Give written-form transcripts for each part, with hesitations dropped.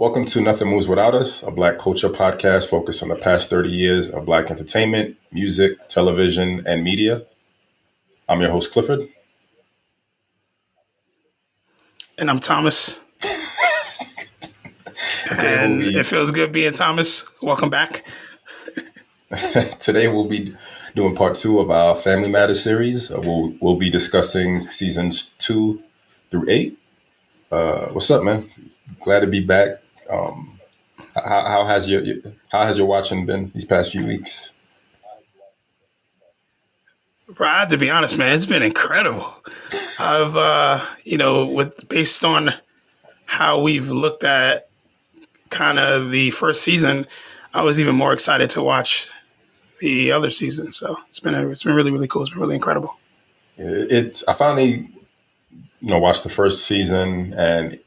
Welcome to Nothing Moves Without Us, a Black culture podcast focused on the past 30 years of Black entertainment, music, television, and media. I'm your host, Clifford. And I'm Thomas. And it feels good being Thomas. Welcome back. Today we'll be doing part 2 of our Family Matters series. We'll be discussing seasons 2 through 8. What's up, man? Glad to be back. How has your watching been these past few weeks? Rod, to be honest, man, it's been incredible. I've based on how we've looked at kind of the first season, I was even more excited to watch the other season. So it's been really, really cool. It's been really incredible. I finally watched the first season and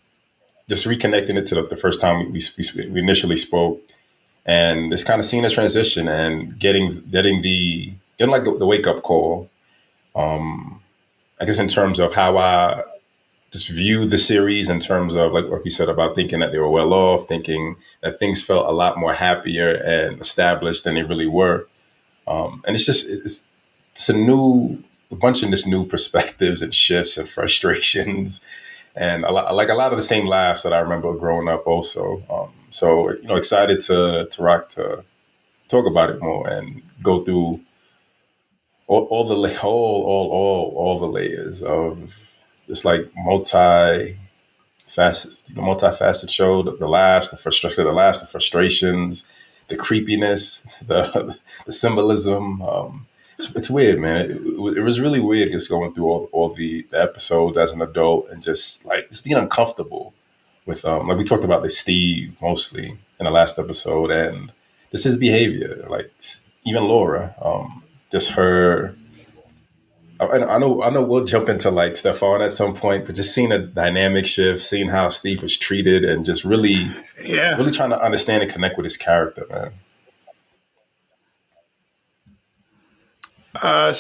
just reconnecting it to the first time we initially spoke, and it's kind of seeing a transition and getting like the wake up call. I guess in terms of how I just view the series, in terms of like what you said about thinking that they were well off, thinking that things felt a lot more happier and established than they really were. And it's a bunch of this new perspectives and shifts and frustrations, and a lot of the same laughs that I remember growing up also. So excited to talk about it more and go through all the layers of this like multifaceted show. The laughs, the frustrations, the creepiness, the symbolism. It's weird, man. It was really weird just going through all the episodes as an adult and just like just being uncomfortable with like we talked about the Steve mostly in the last episode, and just his behavior, like even Laura, just her. I know we'll jump into like Stefan at some point, but just seeing a dynamic shift, seeing how Steve was treated, and just really trying to understand and connect with his character, man. I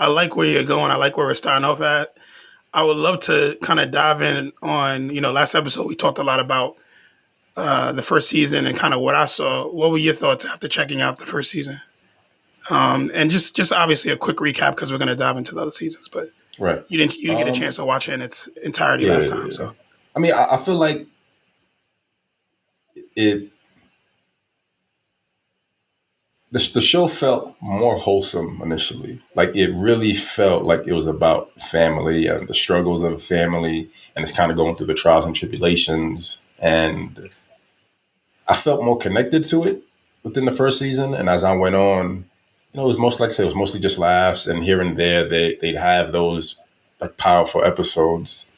like where you're going. I like where we're starting off at. I would love to kind of dive in on, last episode we talked a lot about the first season and kind of what I saw. What were your thoughts after checking out the first season? And just obviously a quick recap because we're going to dive into the other seasons. But right, you didn't get a chance to watch it in its entirety last time. So I mean, I feel like the show felt more wholesome initially. Like it really felt like it was about family and the struggles of family, and it's kind of going through the trials and tribulations. And I felt more connected to it within the first season. And as I went on, it was mostly just laughs, and here and there they'd have those like powerful episodes.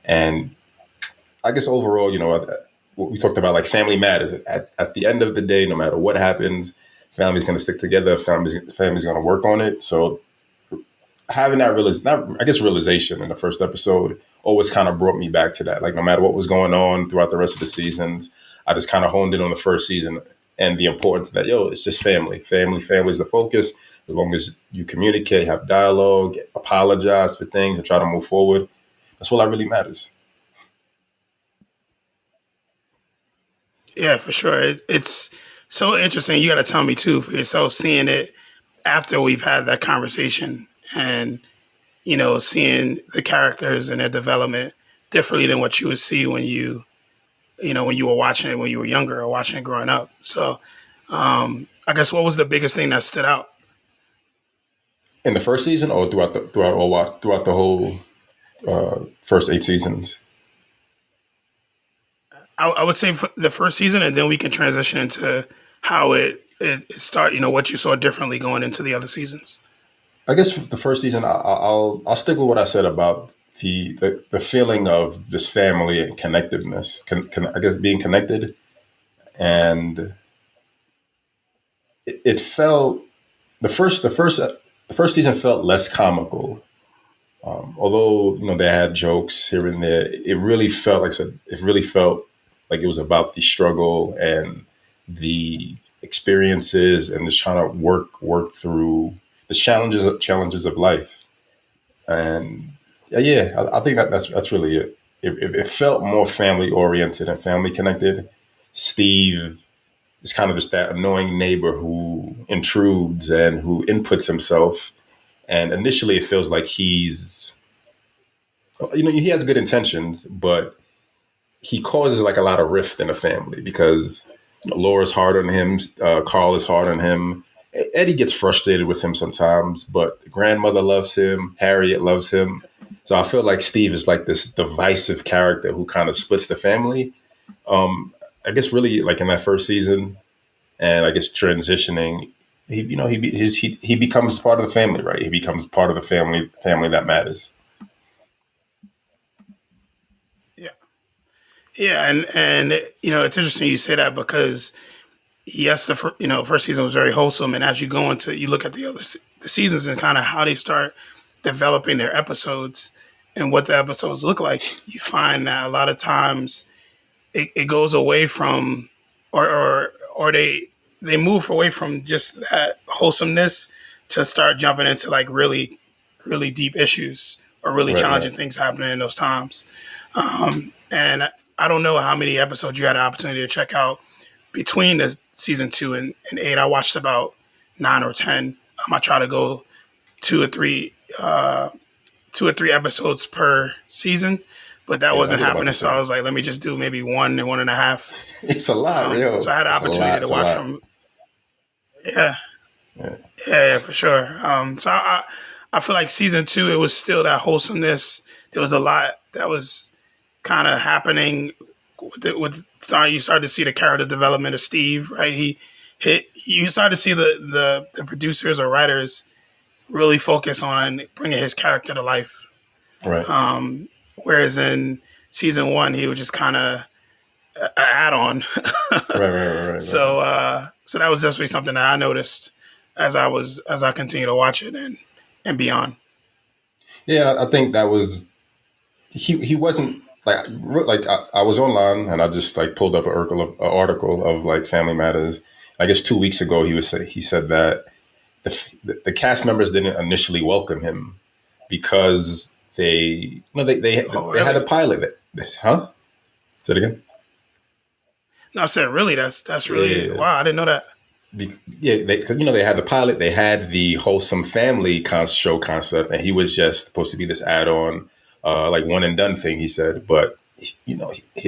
And I guess overall, what we talked about, like family matters. At the end of the day, no matter what happens, family's going to stick together. Family's going to work on it. So having that realization in the first episode always kind of brought me back to that. Like no matter what was going on throughout the rest of the seasons, I just kind of honed in on the first season and the importance that, it's just family. Family is the focus. As long as you communicate, have dialogue, apologize for things, and try to move forward, that's all that really matters. Yeah, for sure. It's so interesting. You got to tell me too for yourself, seeing it after we've had that conversation and, seeing the characters and their development differently than what you would see when you were watching it when you were younger or watching it growing up. So I guess what was the biggest thing that stood out? In the first season or throughout the whole first 8 seasons? I would say for the first season, and then we can transition into how it start. What you saw differently going into the other seasons. I guess the first season, I'll stick with what I said about the feeling of this family and connectiveness. I guess being connected, and it felt the first season felt less comical. Although they had jokes here and there, it really felt like it was about the struggle and the experiences and just trying to work through the challenges of life. And I think that's really it. it felt more family oriented and family connected. Steve is kind of just that annoying neighbor who intrudes and who inputs himself. And initially, it feels like he has good intentions, but he causes like a lot of rift in the family because Laura's hard on him, Carl is hard on him. Eddie gets frustrated with him sometimes, but grandmother loves him, Harriet loves him. So I feel like Steve is like this divisive character who kind of splits the family. I guess really like in that first season, and I guess transitioning, he becomes part of the family, right? He becomes part of the family that matters. Yeah, yeah, and it's interesting you say that because yes, first season was very wholesome, and as you look at the seasons and kind of how they start developing their episodes and what the episodes look like, you find that a lot of times it goes away from or they move away from just that wholesomeness to start jumping into like really really deep issues or really Right, right. challenging things happening in those times. And I don't know how many episodes you had the opportunity to check out between the season 2 and 8. I watched about 9 or 10. I try to go two or three uh, 2 or 3 episodes per season, but that Yeah, I wasn't did about the happening. So I same. was like, let me just do maybe one and one and a half. It's a lot, So yo. I had the It's a opportunity lot. to It's a watch lot. from. Yeah, Yeah. yeah, for sure. I feel like season 2 it was still that wholesomeness. There was a lot that was kind of happening you started to see the character development of Steve, right? You started to see the producers or writers really focus on bringing his character to life. Right. Whereas in season 1, he was just kind of an add-on. Right. Right. Right. Right. Right. So that was definitely something that I noticed as I continue to watch it and beyond. Yeah, I think that was he wasn't I was online and I just like pulled up an article of like Family Matters. I guess 2 weeks ago he said that the cast members didn't initially welcome him because Oh, they had a really? pilot huh? Say it again. No, I said really. That's really Yeah. wow. I didn't know that. Yeah, they had the pilot, they had the wholesome family show concept, and he was just supposed to be this add-on, like one and done thing. He said, but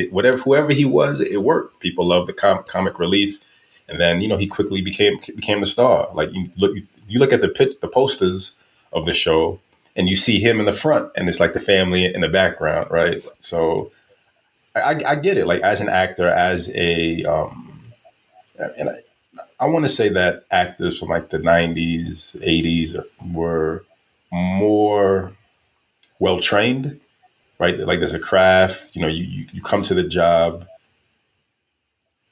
whatever whoever he was, it worked. People loved the comic relief, and then he quickly became the star. Like you look at the posters of the show, and you see him in the front, and it's like the family in the background, right? So I get it. Like as an actor, as a and I want to say that actors from like the 90s, 80s were more well trained, right? Like there's a craft, you come to the job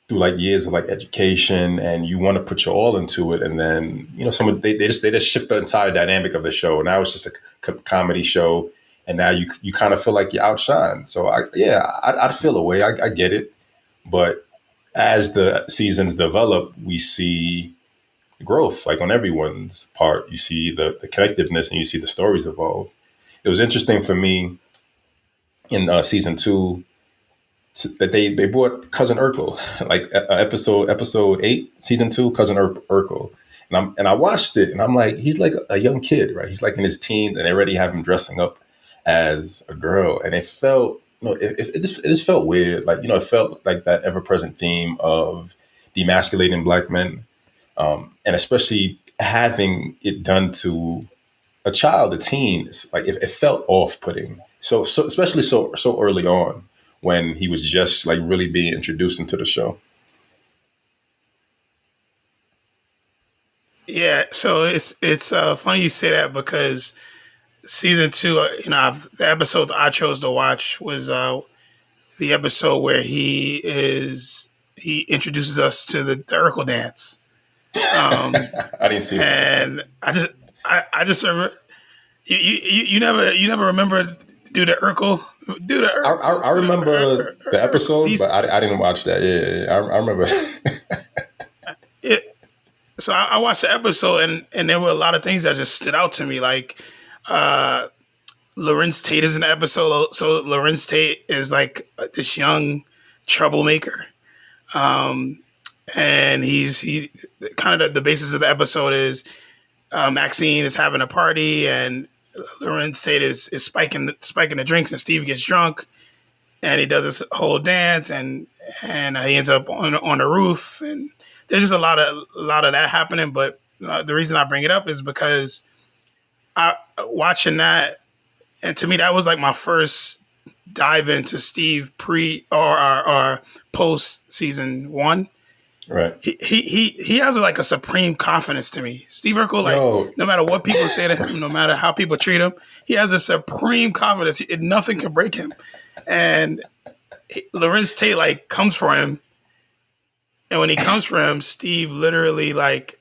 through like years of like education and you want to put your all into it. And then, someone, they just shift the entire dynamic of the show. Now it's just a comedy show. And now you kind of feel like you're outshined. So I'd feel a way. I get it. But as the seasons develop, we see growth, like on everyone's part. You see the connectiveness and you see the stories evolve. It was interesting for me in season 2 that they brought cousin Urkel, like episode 8, season 2, cousin Urkel, and I watched it and I'm like, he's like a young kid, right? He's like in his teens and they already have him dressing up as a girl, and it felt it just felt weird, like it felt like that ever present theme of demasculating black men, and especially having it done to a child, a teen. Like it felt off putting. So especially so early on when he was just like really being introduced into the show. Yeah, so it's funny you say that because season 2, the episodes I chose to watch was the episode where he introduces us to the Urkel dance, I didn't see that. and I just remember you never remember do the I Urkel remember the Urkel. episode, but I didn't watch that. Yeah. I remember. It, so I watched the episode and there were a lot of things that just stood out to me, like uh, Lorenz Tate is in the episode. So Lorenz Tate is like this young troublemaker. Um, and he kind of the basis of the episode is Maxine is having a party and Lorenz Tate is spiking the drinks and Steve gets drunk and he does this whole dance and he ends up on the roof and there's just a lot of that happening. But the reason I bring it up is because I watching that, and to me that was like my first dive into Steve pre or post season one. Right. He has like a supreme confidence to me. Steve Urkel, like Yo, no matter what people say to him, no matter how people treat him, he has a supreme confidence. Nothing can break him. And Lorenz Tate like comes for him, and when he comes for him, Steve literally like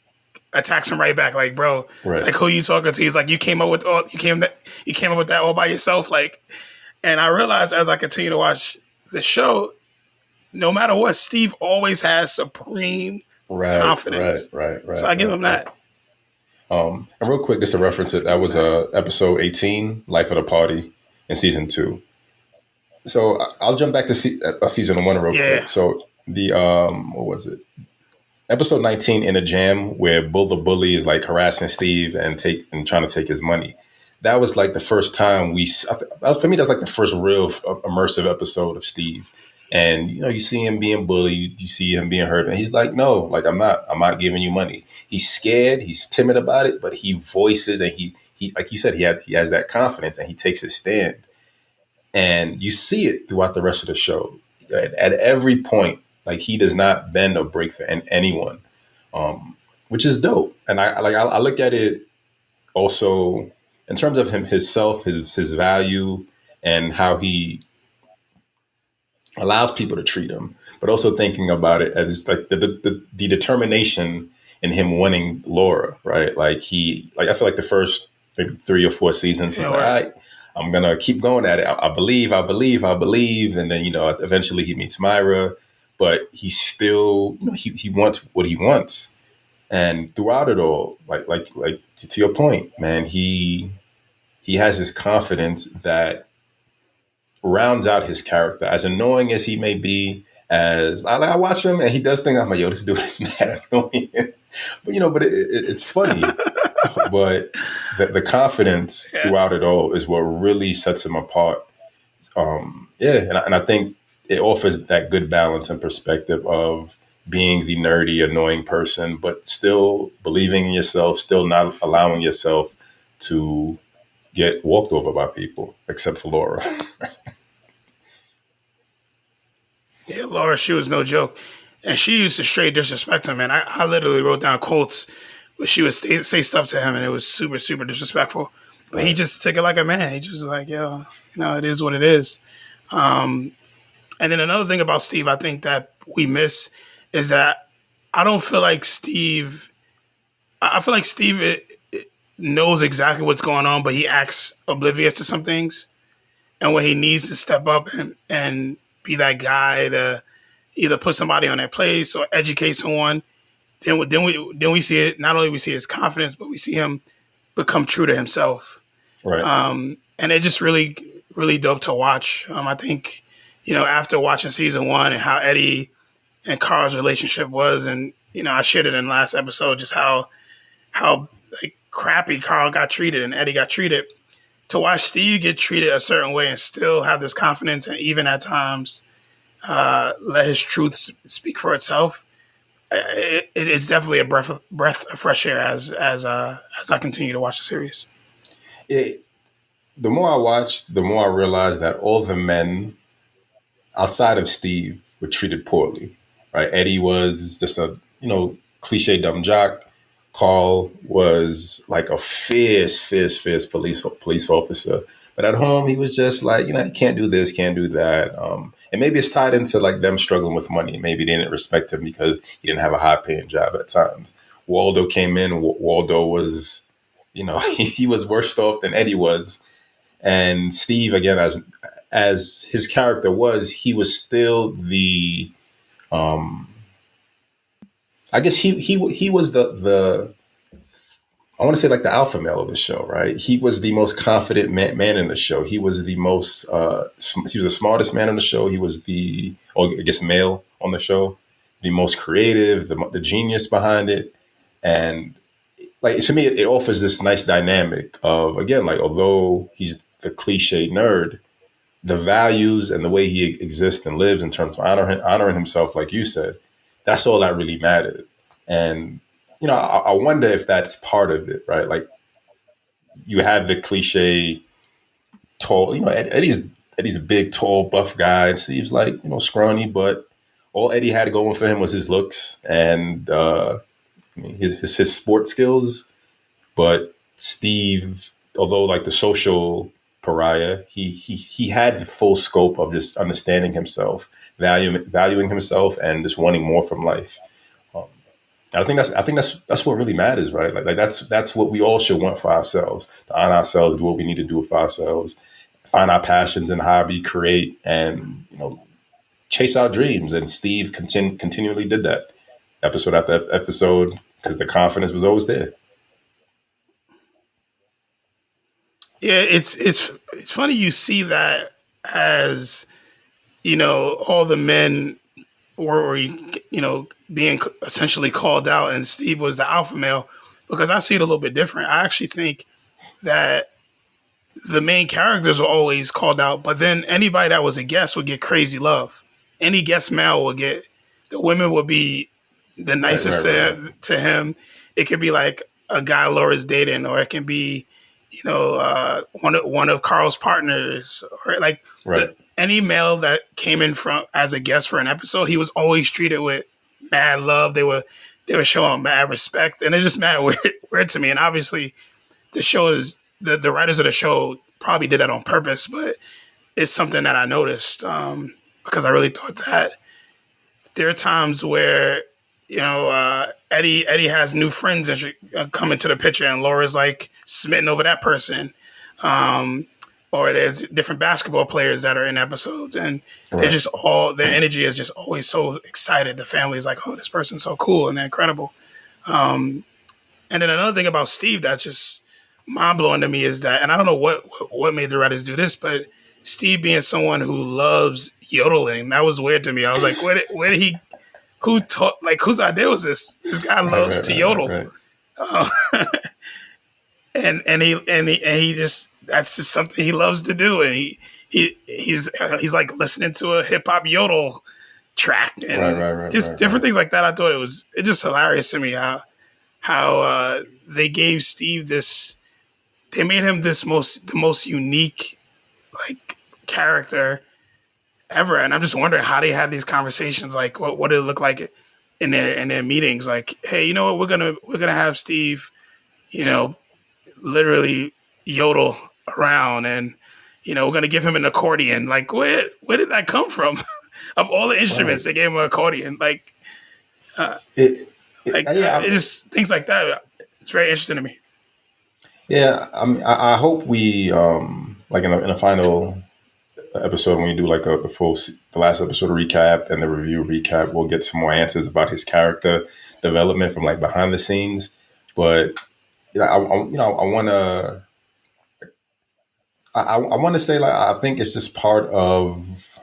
attacks him right back. Like, bro, right. like who you talking to? He's like, you came up with that all by yourself. Like, and I realized as I continue to watch the show, no matter what, Steve always has supreme Right, right, confidence. right, So right, I give right, him right. that. And real quick, just to reference it, that was episode 18, Life of the Party, in season two. So I'll jump back to season one real Yeah. quick. So the what was it? Episode 19 in a jam where Bull the Bully is like harassing Steve and trying to take his money. That was like the first time for me, that's like the first real immersive episode of Steve. And you see him being bullied, you see him being hurt, and he's like, no, like I'm not giving you money. He's scared, he's timid about it, but he voices and he like you said, he has that confidence and he takes his stand. And you see it throughout the rest of the show. At every point, like he does not bend or break for anyone, which is dope. And I look at it also in terms of his value, and how he allows people to treat him, but also thinking about it as like the determination in him winning Laura, right? I feel like the first maybe 3 or 4 seasons, he's Yeah, like, all word. right, I'm gonna keep going at it. I believe, I believe, and then eventually he meets Myra, but he still he wants what he wants, and throughout it all, like to your point, man, he has this confidence that rounds out his character. As annoying as he may be, as I watch him and he does things, I'm like, yo, this dude is mad annoying. But it's funny. But the confidence Yeah. throughout it all is what really sets him apart. Yeah, and I think it offers that good balance and perspective of being the nerdy, annoying person, but still believing in yourself, still not allowing yourself to get walked over by people, except for Laura. Yeah, Laura, she was no joke. And she used to straight disrespect him, man. I literally wrote down quotes where she would say stuff to him and it was super, super disrespectful. But he Right. just took it like a man. He just was like, yo, it is what it is. Um, and then another thing about Steve I think that we miss is that I don't feel like Steve I feel like Steve knows exactly what's going on, but he acts oblivious to some things. And when he needs to step up and be that guy to either put somebody on their place or educate someone, then we see it. Not only we see his confidence, but we see him become true to himself. Right. And it's just really, really dope to watch. I think, after watching season one and how Eddie and Carl's relationship was, and I shared it in the last episode, just how like crappy Carl got treated and Eddie got treated. To watch Steve get treated a certain way and still have this confidence, and even at times let his truth speak for itself. It's definitely a breath of fresh air as I continue to watch the series. It, the more I watched, the more I realized that all the men outside of Steve were treated poorly. Right? Eddie was just a cliche dumb jock. Carl was like a fierce police officer. But at home, he was just like, he can't do this, can't do that. And maybe it's tied into like them struggling with money. Maybe they didn't respect him because he didn't have a high paying job at times. Waldo came in. Waldo was, he was worse off than Eddie was. And Steve, again, as his character was, he was still the I guess he was the I want to say like the alpha male of the show, right? He was the most confident man in the show. He was the most, he was the smartest man on the show. He was the, or I guess male on the show, the most creative, the genius behind it. And like, to me, it offers this nice dynamic of, again, like, although he's the cliche nerd, the values and the way he exists and lives in terms of honoring himself, like you said, that's all that really mattered. And, I wonder if that's part of it, right? Like, you have the cliche tall, Eddie's a big, tall, buff guy, and Steve's like, scrawny, but all Eddie had going for him was his looks and his sports skills. But Steve, although like the social pariah, he had the full scope of just understanding himself, valuing himself, and just wanting more from life. I think that's what really matters, right? Like that's what we all should want for ourselves: to honor ourselves, do what we need to do for ourselves, find our passions and hobby, create, and chase our dreams. And Steve continually did that, episode after episode, because the confidence was always there. Yeah, it's funny you see that as all the men were being essentially called out, and Steve was the alpha male, because I see it a little bit different. I actually think that the main characters were always called out, but then anybody that was a guest would get crazy love. Any guest male would get, the women would be the nicest to him. It could be like a guy Laura's dating, or it can be, one of Carl's partners, or like any male that came in from as a guest for an episode, he was always treated with mad love. They were showing mad respect, and it's just mad weird to me. And obviously, the show is the writers of the show probably did that on purpose, but it's something that I noticed because I really thought that there are times where Eddie has new friends and come into the picture, and Laura's like smitten over that person. Or there's different basketball players that are in episodes, and they're just their energy is just always so excited. The family's like, oh, this person's so cool and they're incredible. And then another thing about Steve that's just mind blowing to me is that, and I don't know what made the writers do this, but Steve being someone who loves yodeling, that was weird to me. I was like, where did he? Who taught? Like, whose idea was this? This guy loves to yodel, and he just, that's just something he loves to do, and he's like listening to a hip hop yodel track and different things like that. I thought it's just hilarious to me how they gave Steve this. They made him the most unique like character ever, and I'm just wondering how they had these conversations. Like, what did it look like in their meetings? Like, hey, you know what, we're gonna have Steve, literally yodel around, and we're gonna give him an accordion. Like, where did that come from? Of all the instruments, they gave him an accordion. Like, just things like that. It's very interesting to me. Yeah, I mean, I hope we like in a final episode, when we do like the last episode recap and the review recap, we'll get some more answers about his character development from like behind the scenes. But I want to say, like, I think it's just part of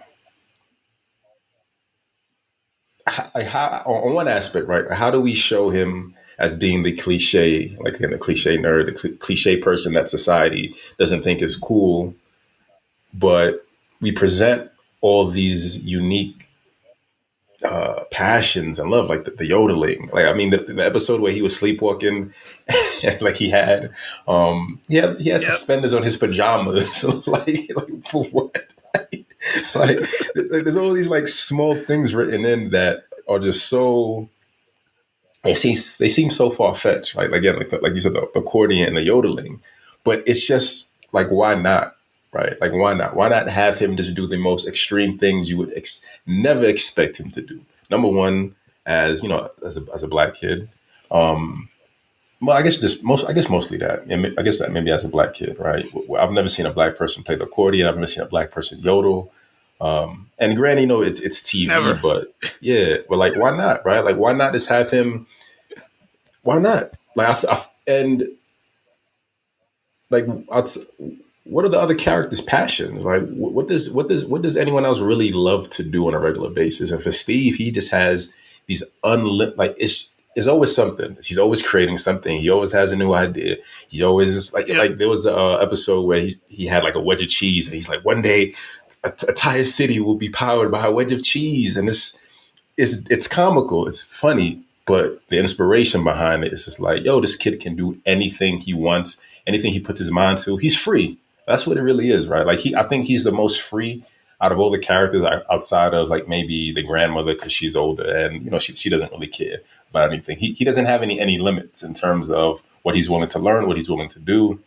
how on one aspect, right? How do we show him as being the cliche, like the cliche nerd, the cliche person that society doesn't think is cool, but we present all these unique passions and love, like the yodeling. Like, I mean, the episode where he was sleepwalking, like he had suspenders on his pajamas, like for what? like there's all these like small things written in that are just so. They seem so far fetched. Like, again, like you said, the accordion and the yodeling, but it's just like, why not? Right? Like, why not? Why not have him just do the most extreme things you would never expect him to do? Number one, as a black kid. Well, I guess mostly that. And I guess that maybe as a black kid, right? I've never seen a black person play the accordion. I've never seen a black person yodel. And granted, it's TV, never. But yeah, but like, why not? Right? Like, why not just have him? Why not? Like, and like what are the other characters' passions? Like what does anyone else really love to do on a regular basis? And for Steve, he just has these like it's always something. He's always creating something. He always has a new idea. He always Yeah. like there was a episode where he had like a wedge of cheese, and he's like, one day a entire city will be powered by a wedge of cheese, and it's comical, it's funny, but the inspiration behind it is just like, yo, this kid can do anything he wants, anything he puts his mind to. He's free. That's what it really is, right? Like I think he's the most free out of all the characters outside of like maybe the grandmother because she's older and she doesn't really care about anything. He doesn't have any limits in terms of what he's willing to learn, what he's willing to do,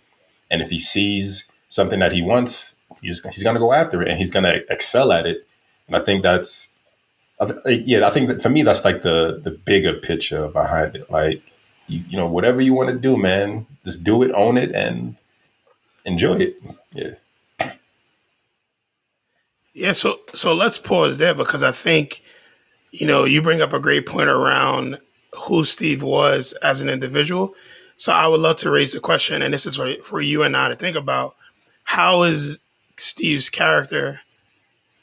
and if he sees something that he wants, he's gonna go after it and he's gonna excel at it. And I think that's yeah, I think that for me, that's like the bigger picture behind it. Like, whatever you want to do, man, just do it, own it, and enjoy it. Yeah, Yeah. So let's pause there because I think, you bring up a great point around who Steve was as an individual. So I would love to raise the question, and this is for you and I to think about: how is Steve's character?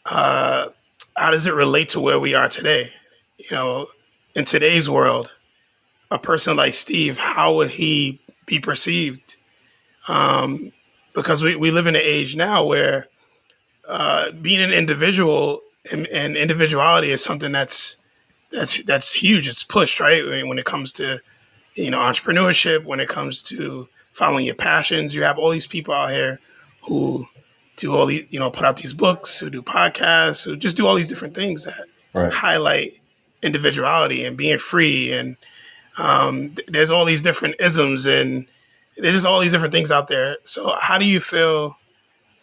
How does it relate to where we are today? You know, in today's world, a person like Steve, how would he be perceived? Because we live in an age now where being an individual and individuality is something that's huge. It's pushed, right? I mean, when it comes to entrepreneurship, when it comes to following your passions, you have all these people out here who do all these, put out these books, who do podcasts, who just do all these different things that right. highlight individuality and being free. And there's all these different isms and there's just all these different things out there. So how do you feel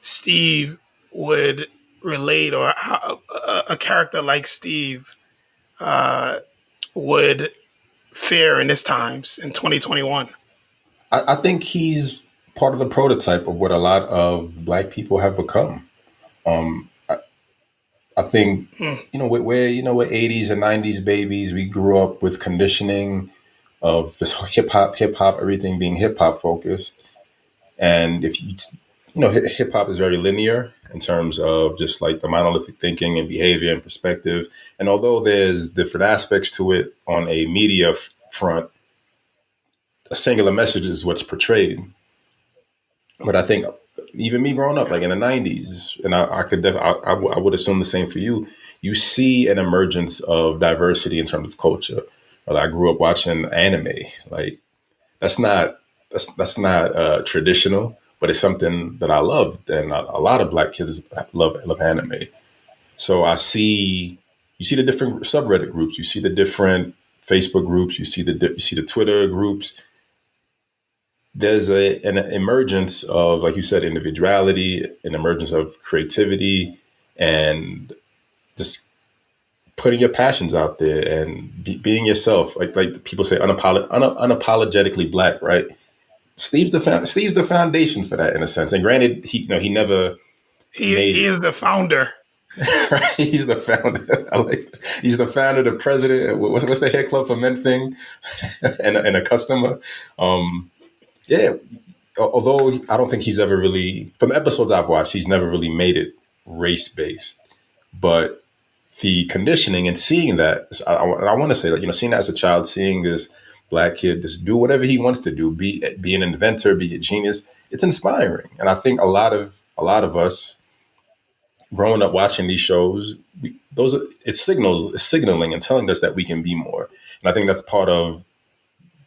Steve would relate, or how a character like Steve would fare in this times in 2021? I think he's part of the prototype of what a lot of Black people have become. I think Hmm. we're 80s and 90s babies. We grew up with conditioning of this hip hop, everything being hip hop focused. And if hip hop is very linear in terms of just like the monolithic thinking and behavior and perspective. And although there's different aspects to it on a media front, a singular message is what's portrayed. But I think even me growing up, like in the '90s, and I would assume the same for you. You see an emergence of diversity in terms of culture. Well, I grew up watching anime. Like that's not traditional, but it's something that I loved, and a lot of Black kids love anime. So you see the different subreddit groups, you see the different Facebook groups, you see the Twitter groups. There's an emergence of, like you said, individuality, an emergence of creativity, and just putting your passions out there and being yourself. Like people say, unapologetically Black, right? Steve's the foundation for that in a sense. And granted, he never He made is the founder. it. Right? He's the founder. He's the founder, the president. What's the hair club for men thing, and a customer. Yeah. Although I don't think he's ever really, from episodes I've watched, he's never really made it race based. But the conditioning and seeing that, I want to say that, seeing that as a child, seeing this Black kid just do whatever he wants to do, be an inventor, be a genius, it's inspiring. And I think a lot of us growing up watching these shows, it's signaling and telling us that we can be more. And I think that's part of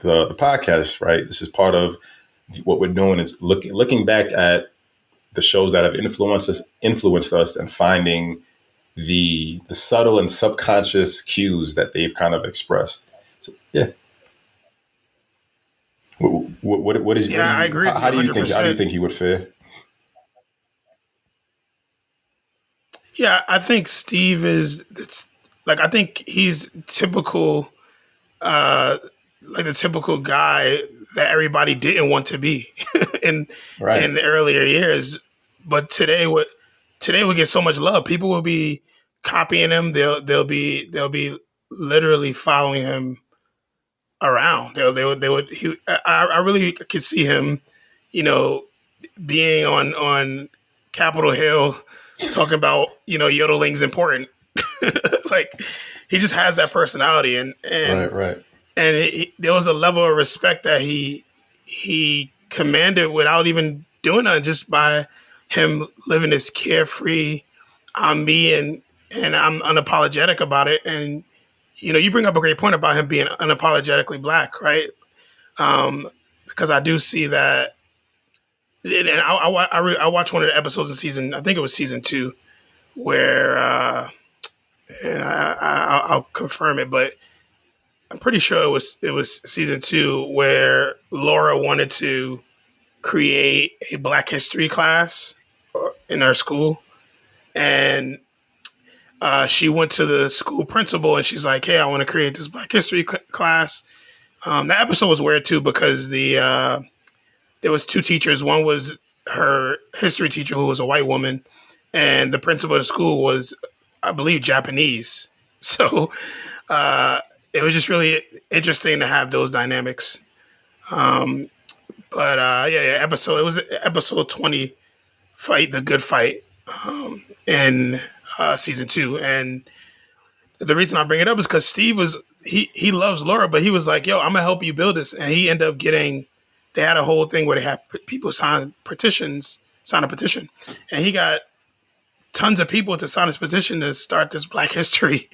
the podcast, right? This is part of what we're doing is looking back at the shows that have influenced us and finding the subtle and subconscious cues that they've kind of expressed. So, yeah. What is what do Yeah, I you agree with you how do you think 100%. he would fare? Yeah, I think Steve is, it's like, I think he's typical, uh, like the typical guy that everybody didn't want to be in Right. in the earlier years. But today would get so much love. People will be copying him. They'll be literally following him around. They would. He, I really could see him, you know. being on Capitol Hill talking about yodeling's important. Like he just has that personality, and Right, right. there was a level of respect that he commanded without even doing that, just by him living this carefree, I'm me, and I'm unapologetic about it. And you bring up a great point about him being unapologetically black, right? Because I do see that, and I watched one of the episodes in season, I think it was season 2, where and I'll confirm it, but I'm pretty sure it was season 2 where Laura wanted to create a Black History class in our school, and she went to the school principal and she's like, "Hey, I want to create this Black History class." That episode was weird too because there was 2 teachers. One was her history teacher, who was a white woman, and the principal of the school was, I believe, Japanese. So it was just really interesting to have those dynamics. Um, but it was episode 20, Fight the Good Fight, in season 2. And the reason I bring it up is because Steve he loves Laura, but he was like, "Yo, I'm gonna help you build this," and he ended up getting. They had a whole thing where they had people sign a petition, and he got tons of people to sign his petition to start this Black History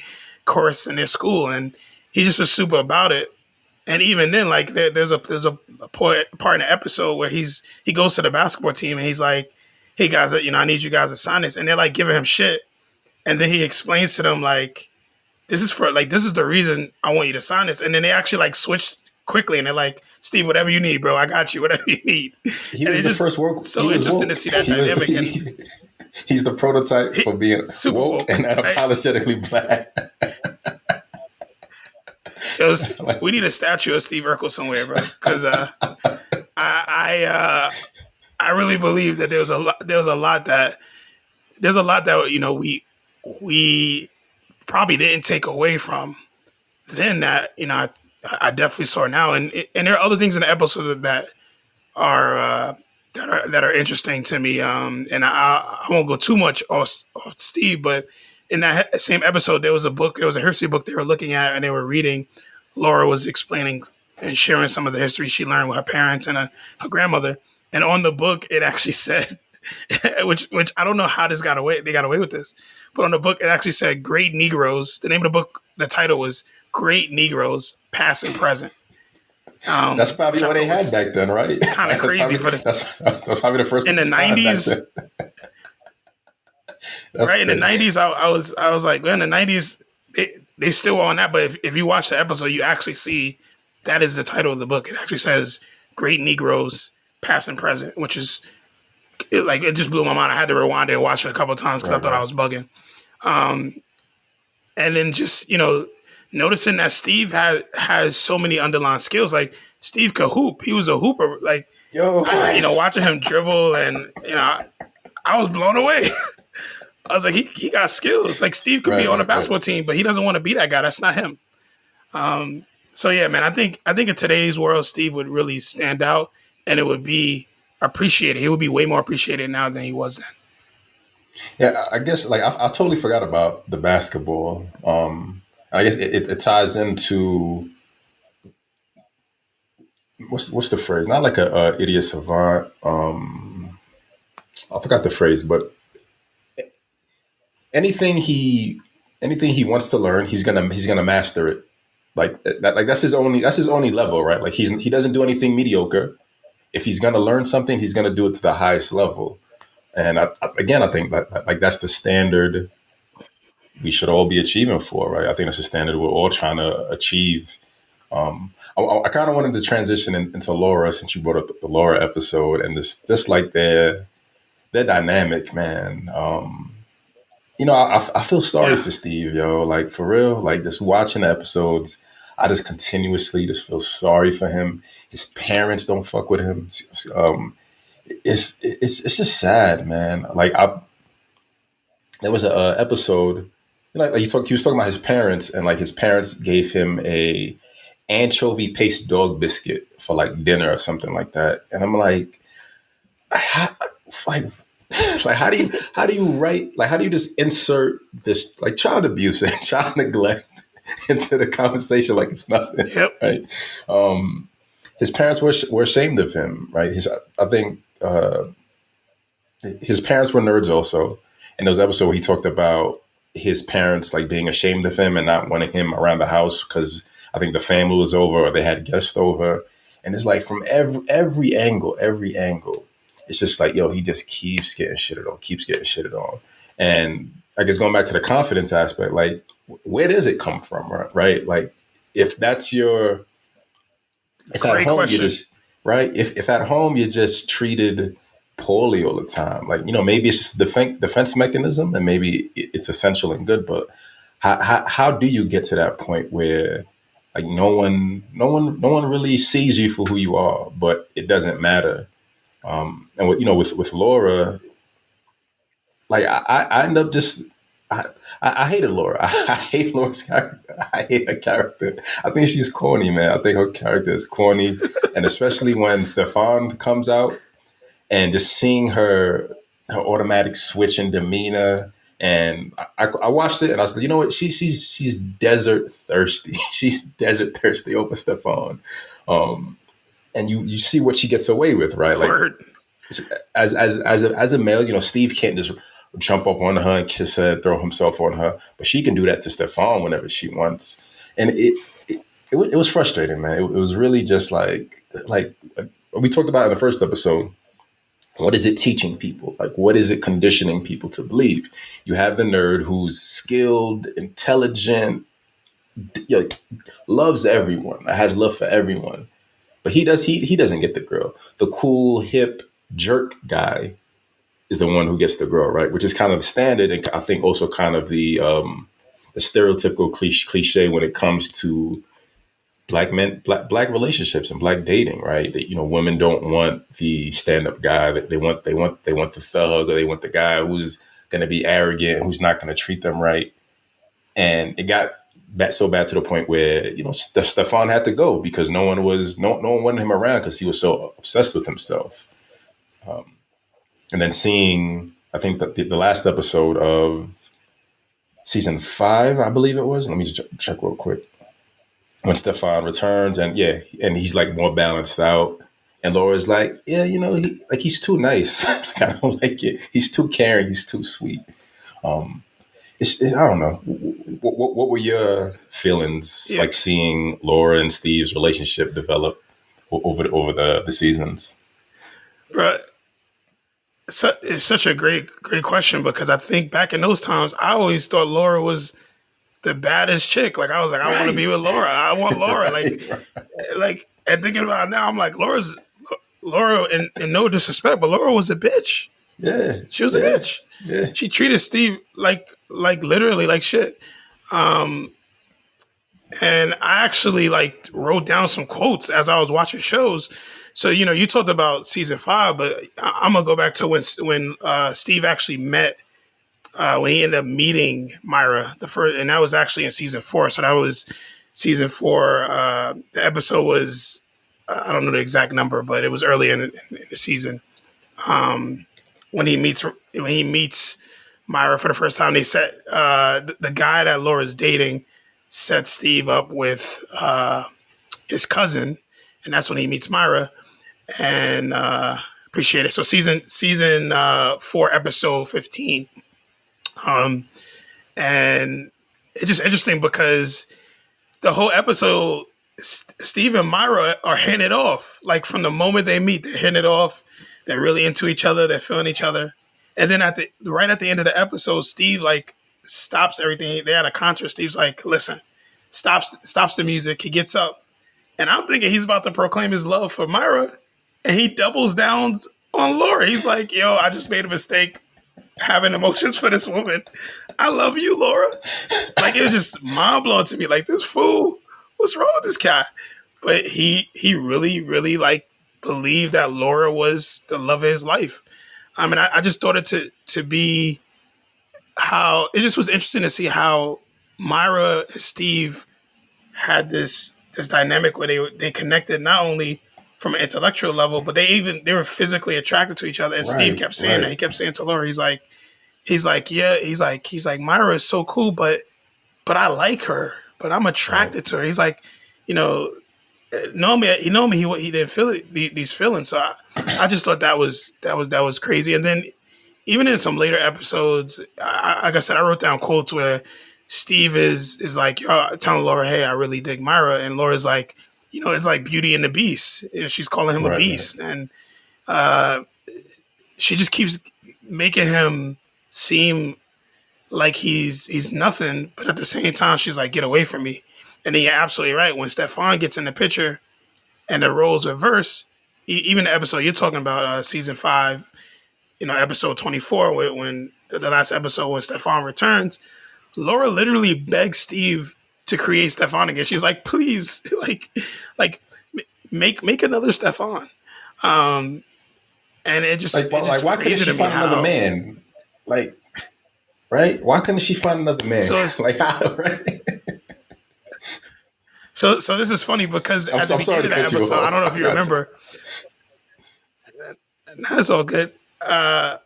course in their school, and he just was super about it. And even then, like there's a part in the episode where he goes to the basketball team and he's like, "Hey guys, I need you guys to sign this," and they're like giving him shit, and then he explains to them like, "This is the reason I want you to sign this," and then they actually like switched quickly and they're like, "Steve, whatever you need, bro, I got you, whatever you need." He And was it's the just first woke. so interesting to see that dynamic. And He's the prototype for being super woke and right? unapologetically black. We need a statue of Steve Urkel somewhere, bro, because I really believe that there's a lot that we probably didn't take away from then that I definitely saw now, and there are other things in the episode that are that are interesting to me. And I won't go too much off Steve, but in that same episode, there was a history book they were looking at and they were reading. Laura was explaining and sharing some of the history she learned with her parents and her grandmother. And on the book, it actually said, which I don't know how they got away with this, but on the book, it actually said "Great Negroes." The name of the book, the title was "Great Negroes, Past and Present." That's probably what they had back then, right? Kind of crazy for this. That's probably the first in the 90s. Right in the 90s, I was like, well, in the 90s, they still on that. But if you watch the episode, you actually see that is the title of the book. It actually says "Great Negroes, Past and Present," which is it just blew my mind. I had to rewind it and watch it a couple of times because I thought I was bugging. And then just noticing that Steve has so many underlying skills. Like Steve could hoop. He was a hooper. Like watching him dribble, and I was blown away. I was like, he got skills. Like Steve could be on a basketball team, but he doesn't want to be that guy. That's not him. So yeah, man, I think in today's world, Steve would really stand out, and it would be appreciated. He would be way more appreciated now than he was then. Yeah, I guess like I totally forgot about the basketball. I guess it ties into what's the phrase? Not like a idiot savant. I forgot the phrase, but anything he wants to learn, he's gonna master it. Like that's his only level, right? Like he doesn't do anything mediocre. If he's gonna learn something, he's gonna do it to the highest level. And I think that like that's the standard we should all be achieving for, right? I think that's the standard we're all trying to achieve. I kind of wanted to transition into Laura since you brought up the Laura episode and just like their dynamic, man. I feel sorry for Steve, yo. Like for real, like just watching the episodes, I just continuously just feel sorry for him. His parents don't fuck with him. It's just sad, man. Like there was a episode, like he was talking about his parents, and like his parents gave him a anchovy paste dog biscuit for like dinner or something like that, and I'm like, how, like like how do you write, like how do you just insert this like child abuse and child neglect into the conversation like it's nothing, Yep. right? His parents were ashamed of him, right? His I think his parents were nerds also. And there was an episode where he talked about his parents like being ashamed of him and not wanting him around the house because I think the family was over or they had guests over. And it's like from every angle, it's just like, yo, he just keeps getting shitted on, keeps getting shitted on. And I guess going back to the confidence aspect, like where does it come from, right? Like if that's your, if at Great home you question. just, right, if at home you're just treated poorly all the time, like, you know, maybe it's just defense mechanism and maybe it's essential and good, but how do you get to that point where like no one really sees you for who you are, but it doesn't matter. And with, you know, with Laura, like I end up just I, I hated Laura. I hate Laura's character. I hate her character. I think she's corny, man. I think her character is corny, and especially when Stefan comes out and just seeing her automatic switch in demeanor. And I watched it and I was like, you know what? She's desert thirsty. She's desert thirsty over Stefan. And you see what she gets away with, right? Like Word. as a male, you know, Steve can't just jump up on her and kiss her, throw himself on her, but she can do that to Stefan whenever she wants, and it was frustrating, man. It was really just like we talked about in the first episode. What is it teaching people? Like, what is it conditioning people to believe? You have the nerd who's skilled, intelligent, you know, loves everyone, has love for everyone, but he doesn't get the girl. The cool, hip, jerk guy is the one who gets the girl, right? Which is kind of the standard, and I think also kind of the stereotypical cliche when it comes to black men, black relationships and black dating, right? That, you know, women don't want the stand up guy. That they want the thug, or they want the guy who's going to be arrogant, who's not going to treat them right. And it got so bad to the point where, you know, Stefan had to go because no one wanted him around because he was so obsessed with himself. And then seeing, I think that the last episode of season 5, I believe it was. Let me just check real quick. When Stefan returns, and yeah, and he's like more balanced out, and Laura's like, yeah, you know, he's too nice. Like, I don't like it. He's too caring. He's too sweet. I don't know. What were your feelings Yeah, like seeing Laura and Steve's relationship develop over the seasons? bro. It's such a great question because I think back in those times, I always thought Laura was the baddest chick. Like I was like, I want to be Right, with Laura. I want Laura. right, right. And thinking about it now, I'm like, Laura. And no disrespect, but Laura was a bitch. Yeah, She was a yeah, bitch. yeah. She treated Steve like literally like shit. Um, and I actually like wrote down some quotes as I was watching shows. So you know, you talked about season 5, but I'm gonna go back to when Steve actually met when he ended up meeting Myra the first, and that was actually in season 4. So that was season 4. The episode was I don't know the exact number, but it was early in the season. When he meets Myra for the first time, they set the guy that Laura's dating set Steve up with his cousin, and that's when he meets Myra. And appreciate it. So season 4, episode 15. Um, and it's just interesting because the whole episode, Steve and Myra are hitting it off. Like from the moment they meet, they're hitting it off. They're really into each other. They're feeling each other. And then right at the end of the episode, Steve like stops everything. They're at a concert. Steve's like, "Listen," stops the music. He gets up, and I'm thinking he's about to proclaim his love for Myra, and he doubles down on Laura. He's like, "Yo, I just made a mistake having emotions for this woman. I love you, Laura." Like it was just mind blowing to me. Like this fool, what's wrong with this guy? But he really like believed that Laura was the love of his life. I mean, I just thought it to be how it just was interesting to see how Myra and Steve had this dynamic where they connected not only from an intellectual level, but they were physically attracted to each other. And Steve Right, kept saying that. right, He kept saying to Laura, yeah, he's like Myra is so cool, but I like her, but I'm right, attracted to her. He's like, you know, normally he didn't feel these feelings. So I just thought that was crazy. And then even in some later episodes, like I said, I wrote down quotes where Steve is like, telling Laura, "Hey, I really dig Myra," and Laura's like, it's like Beauty and the Beast. She's calling him a right, right, beast, and uh, she just keeps making him seem like he's nothing. But at the same time, she's like, "Get away from me." And then you're absolutely right. When Stefan gets in the picture and the roles reverse, even the episode you're talking about, season 5, episode 24, when the last episode when Stefan returns, Laura literally begs Steve to create Stefan again. She's like, please, like make another Stefan. Um, and it's like just why couldn't crazy she to me find another how. man? Like, right? Why couldn't she find another man? So it's Like how? Right? so this is funny because at the I'm sorry beginning to of that cut you episode, I don't off. know if I you got to. remember. That's all good. I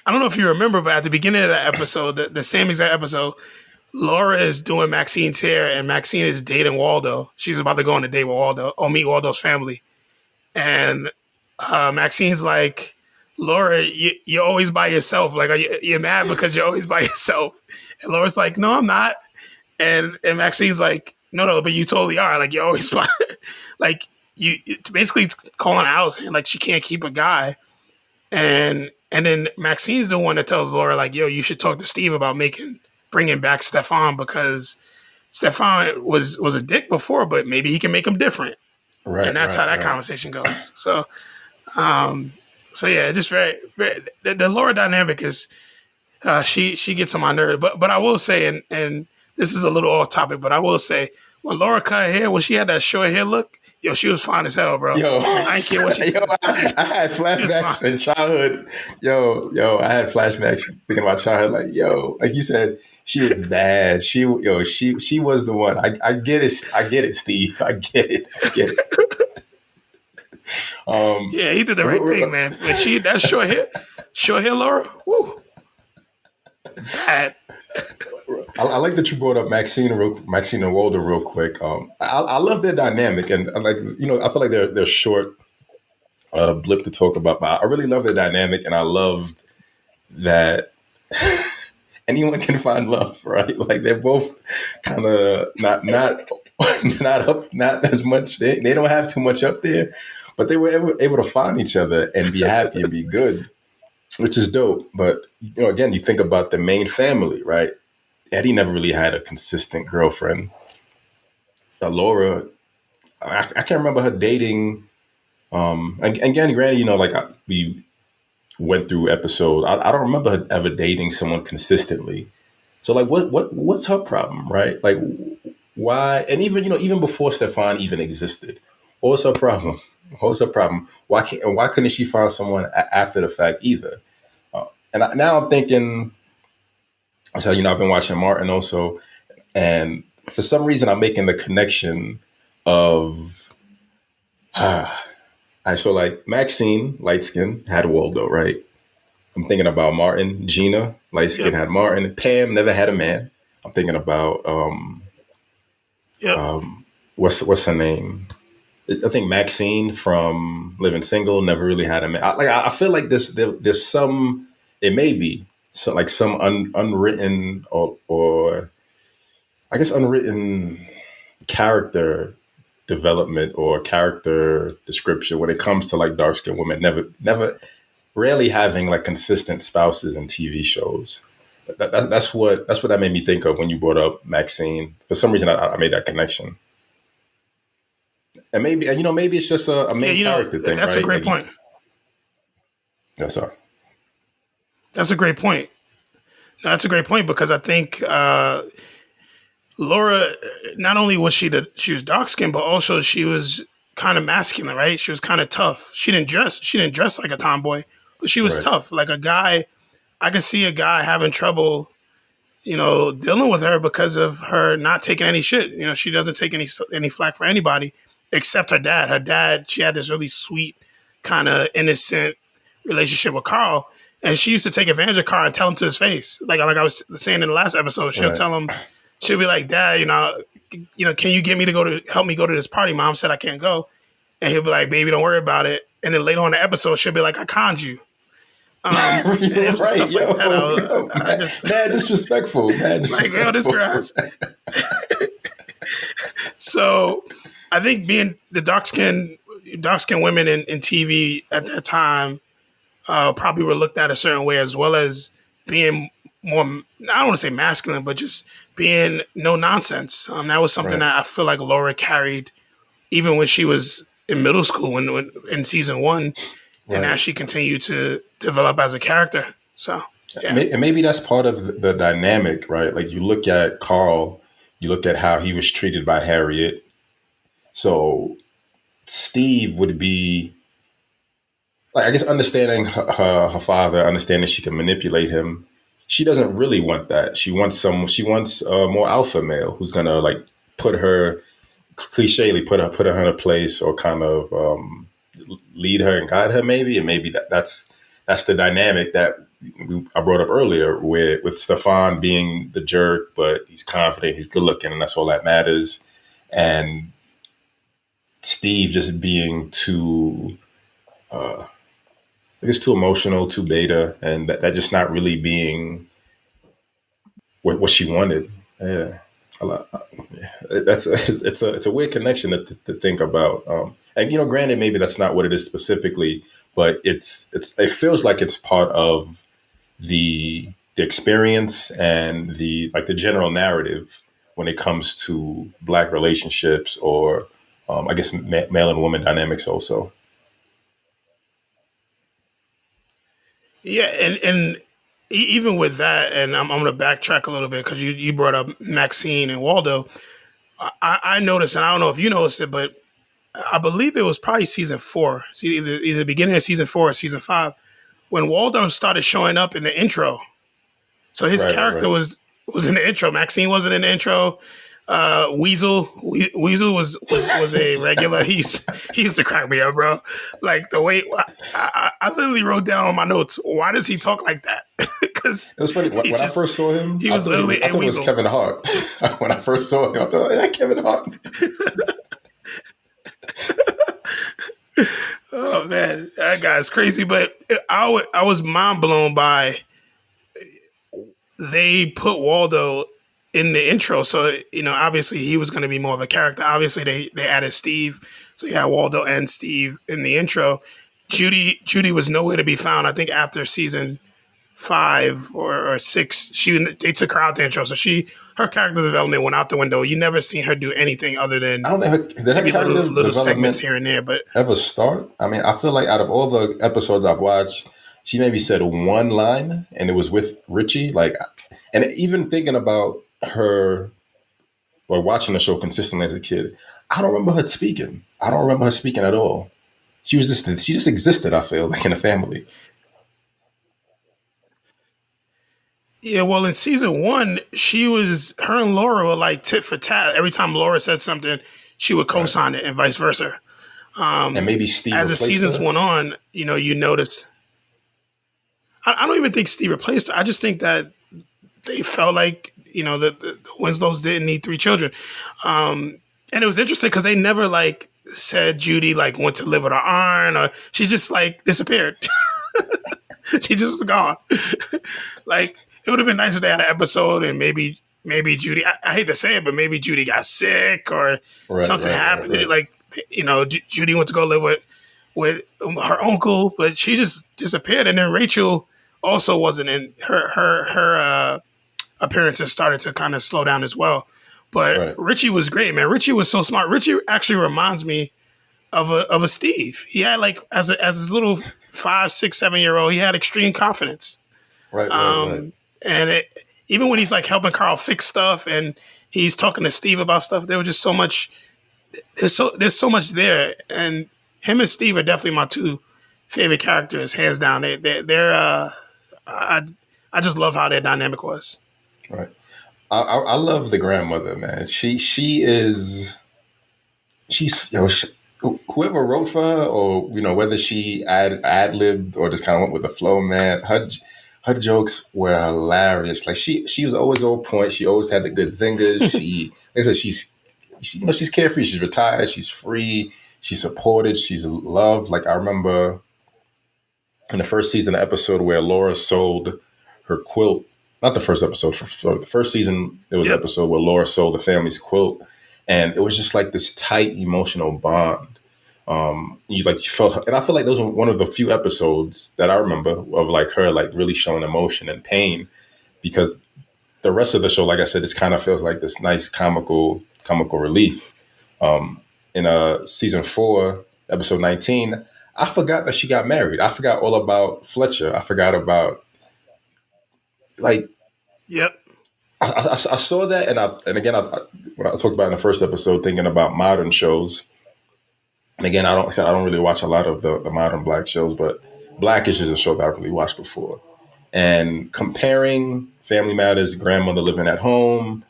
don't know if you remember, but at the beginning of that episode, the same exact episode, Laura is doing Maxine's hair, and Maxine is dating Waldo. She's about to go on a date with Waldo or meet Waldo's family. And Maxine's like, Laura, you're always by yourself. Like, you're mad because you're always by yourself. And Laura's like, no, I'm not. And Maxine's like, no, but you totally are. Like, you're always by, like, it's basically calling her out, saying, like, she can't keep a guy. And then Maxine's the one that tells Laura, like, yo, you should talk to Steve about bringing back Stefan, because Stefan was a dick before, but maybe he can make him different. And Right, that's how right, that right. conversation goes. Um, so yeah, just very the Laura dynamic is, she gets on my nerve. But I will say, and this is a little off topic, but I will say, when Laura cut her hair, when she had that short hair look, yo, she was fine as hell, bro. Yo, I ain't care what she yo, said to Steve. I had She was fine. flashbacks in childhood. I had flashbacks thinking about childhood. Like, yo, like you said, she was bad. She was the one. I get it. I get it, Steve. I get it. I get it. Um, Yeah, he did the right r- thing, r- man. But that short hair, Laura, woo, bad. I like that you brought up Maxine and Walder real quick. I love their dynamic, and I feel like they're short blip to talk about, but I really love their dynamic, and I love that anyone can find love, right? Like they're both kind of not not as much. They don't have too much up there, but they were able to find each other and be happy and be good, which is dope. But again, you think about the main family, right? Eddie never really had a consistent girlfriend. Laura, I can't remember her dating. And again, granted, we went through episodes. I don't remember her ever dating someone consistently. So like, what's her problem, right? Like, why? And even before Stefan even existed, what was her problem? What was her problem? Why couldn't she find someone after the fact either? Now I'm thinking. So I've been watching Martin also, and for some reason I'm making the connection of I so like Maxine, light skin, had Waldo, right? I'm thinking about Martin, Gina, light skin, Yep, had Martin. Pam never had a man. I'm thinking about yep. what's her name? I think Maxine from Living Single never really had a man. I feel like there's some, it may be some unwritten or I guess unwritten character development or character description when it comes to like dark skinned women never rarely having like consistent spouses in TV shows. That's what that made me think of when you brought up Maxine. For some reason, I made that connection, and maybe it's just a Yeah, main character thing, that's a right? great point. Yeah, sorry. That's a great point. No, that's a great point, because I think Laura, not only was she was dark skinned, but also she was kind of masculine, right? She was kind of tough. She didn't dress like a tomboy, but she was Right, tough. Like a guy, I could see a guy having trouble, dealing with her because of her not taking any shit. She doesn't take any flack for anybody. except her dad. Her dad, she had this really sweet, kind of innocent relationship with Carl, and she used to take advantage of Carl and tell him to his face. Like I was saying in the last episode, she'll Right. tell him, she'll be like, "Dad, can you get me to help me go to this party? Mom said I can't go," and he'll be like, "Baby, don't worry about it." And then later on in the episode, she'll be like, "I conned you." And it You're was just right, stuff like that. I man, just mad disrespectful, man. like, yo, this girl. So I think being the dark skinned women in TV at that time probably were looked at a certain way, as well as being more, I don't want to say masculine, but just being no nonsense. That was something Right, that I feel like Laura carried even when she was in middle school, when in season one, and right. as she continued to develop as a character. So yeah. And maybe that's part of the dynamic, right? Like you look at Carl, you look at how he was treated by Harriet. So Steve would be like, I guess, understanding her father, understanding she can manipulate him. She doesn't really want that. She wants a more alpha male who's gonna like put her clichely put her in a place, or kind of lead her and guide her, maybe. And maybe that's the dynamic that I brought up earlier, with Stefan being the jerk, but he's confident, he's good looking, and that's all that matters. And Steve just being too, I guess, too emotional, too beta, and that just not really being what she wanted. Yeah, it's a weird connection to think about. And granted, maybe that's not what it is specifically, but it feels like it's part of the experience and the general narrative when it comes to Black relationships, or I guess male and woman dynamics also. Yeah, and even with that, and I'm going to backtrack a little bit because you brought up Maxine and Waldo. I noticed, and I don't know if you noticed it, but I believe it was probably season four, so either the beginning of season four or season five, when Waldo started showing up in the intro. So his Right, right, character right. was in the intro. Maxine wasn't in the intro. Weasel was a regular. He used to crack me up, bro. Like the way I literally wrote down on my notes, why does he talk like that? Because It was funny when I first saw him. he was literally I a thought it was weasel. Kevin Hart. When I first saw him, I thought, "Yeah, Kevin Hart." Oh man, that guy's crazy. But I was mind blown by they put Waldo in the intro, so obviously he was going to be more of a character. Obviously they added Steve, so you had Waldo and Steve in the intro. Judy was nowhere to be found. I think after season five or six, they took her out the intro, so her character development went out the window. You never seen her do anything other I than don't think did her maybe character little segments development here and there. But ever start. I mean, I feel like out of all the episodes I've watched, she maybe said one line, and it was with Richie. Like, and even thinking about her, or watching the show consistently as a kid, I don't remember her speaking. I don't remember her speaking at all. She just existed. I feel like in a family. yeah, well, in season one, her and Laura were like tit for tat. Every time Laura said something, she would Right. co-sign it, and vice versa. And maybe Steve As the replaced seasons her. went on, you notice. I don't even think Steve replaced her. I just think that they felt like the Winslows didn't need three children, and it was interesting because they never like said Judy like went to live with her aunt, or she just like disappeared. She just was gone. Like it would have been nice if they had an episode and maybe Judy. I hate to say it, but maybe Judy got sick or Right, something right, right, happened. right, Like Judy went to go live with her uncle, but she just disappeared. And then Rachel also wasn't in her appearances started to kind of slow down as well. But right. Richie was great, man. Richie was so smart. Richie actually reminds me of a Steve. He had like as his little 5, 6, 7 year old, he had extreme confidence. Right, right, right. And even when he's like helping Carl fix stuff and he's talking to Steve about stuff, there was just so much. There's so much there, and him and Steve are definitely my two favorite characters, hands down. They're I I just love how their dynamic was. Right. I love the grandmother, man. She is she's whoever wrote for her, or whether she ad libbed or just kind of went with the flow, man. Her jokes were hilarious. Like she was always on point. She always had the good zingers. Like I said, she's carefree. She's retired. She's free. She's supported. She's loved. Like I remember in the first season, the episode where Laura sold her quilt. Not the first episode. For the first season, there was an Yep. episode where Laura sold the family's quilt, and it was just like this tight emotional bond. You felt her, and I feel like those were one of the few episodes that I remember of like her like really showing emotion and pain, because the rest of the show, like I said, this kind of feels like this nice comical relief. In season 4, episode 19, I forgot that she got married. I forgot all about Fletcher. I forgot about like Yep. I saw that, and again, when I talked about in the first episode, thinking about modern shows. And again, I don't really watch a lot of the modern black shows, but Blackish is a show that I've really watched before. And comparing Family Matters, grandmother living at home,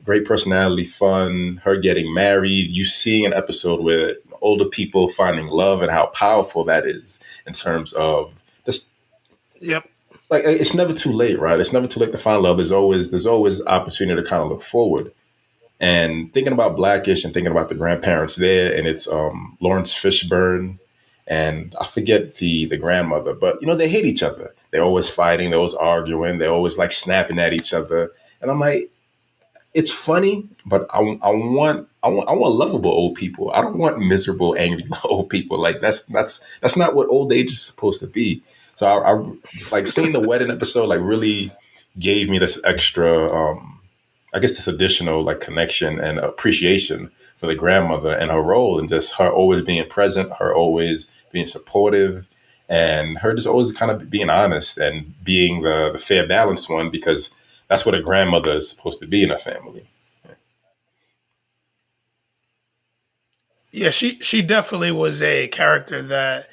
great personality, fun, her getting married, you see an episode where older people finding love and how powerful that is in terms of just Yep. like it's never too late, right? It's never too late to find love. There's always opportunity to kind of look forward. And thinking about Blackish and thinking about the grandparents there, and it's Lawrence Fishburne, and I forget the grandmother, but they hate each other. They're always fighting, they're always arguing, they're always like snapping at each other. And I'm like, it's funny, but I want lovable old people. I don't want miserable, angry old people. Like that's not what old age is supposed to be. So I like seeing the wedding episode like really gave me this extra I guess this additional like connection and appreciation for the grandmother and her role, and just her always being present, her always being supportive, and her just always kind of being honest and being the fair balanced one, because that's what a grandmother is supposed to be in a family. Yeah, she definitely was a character that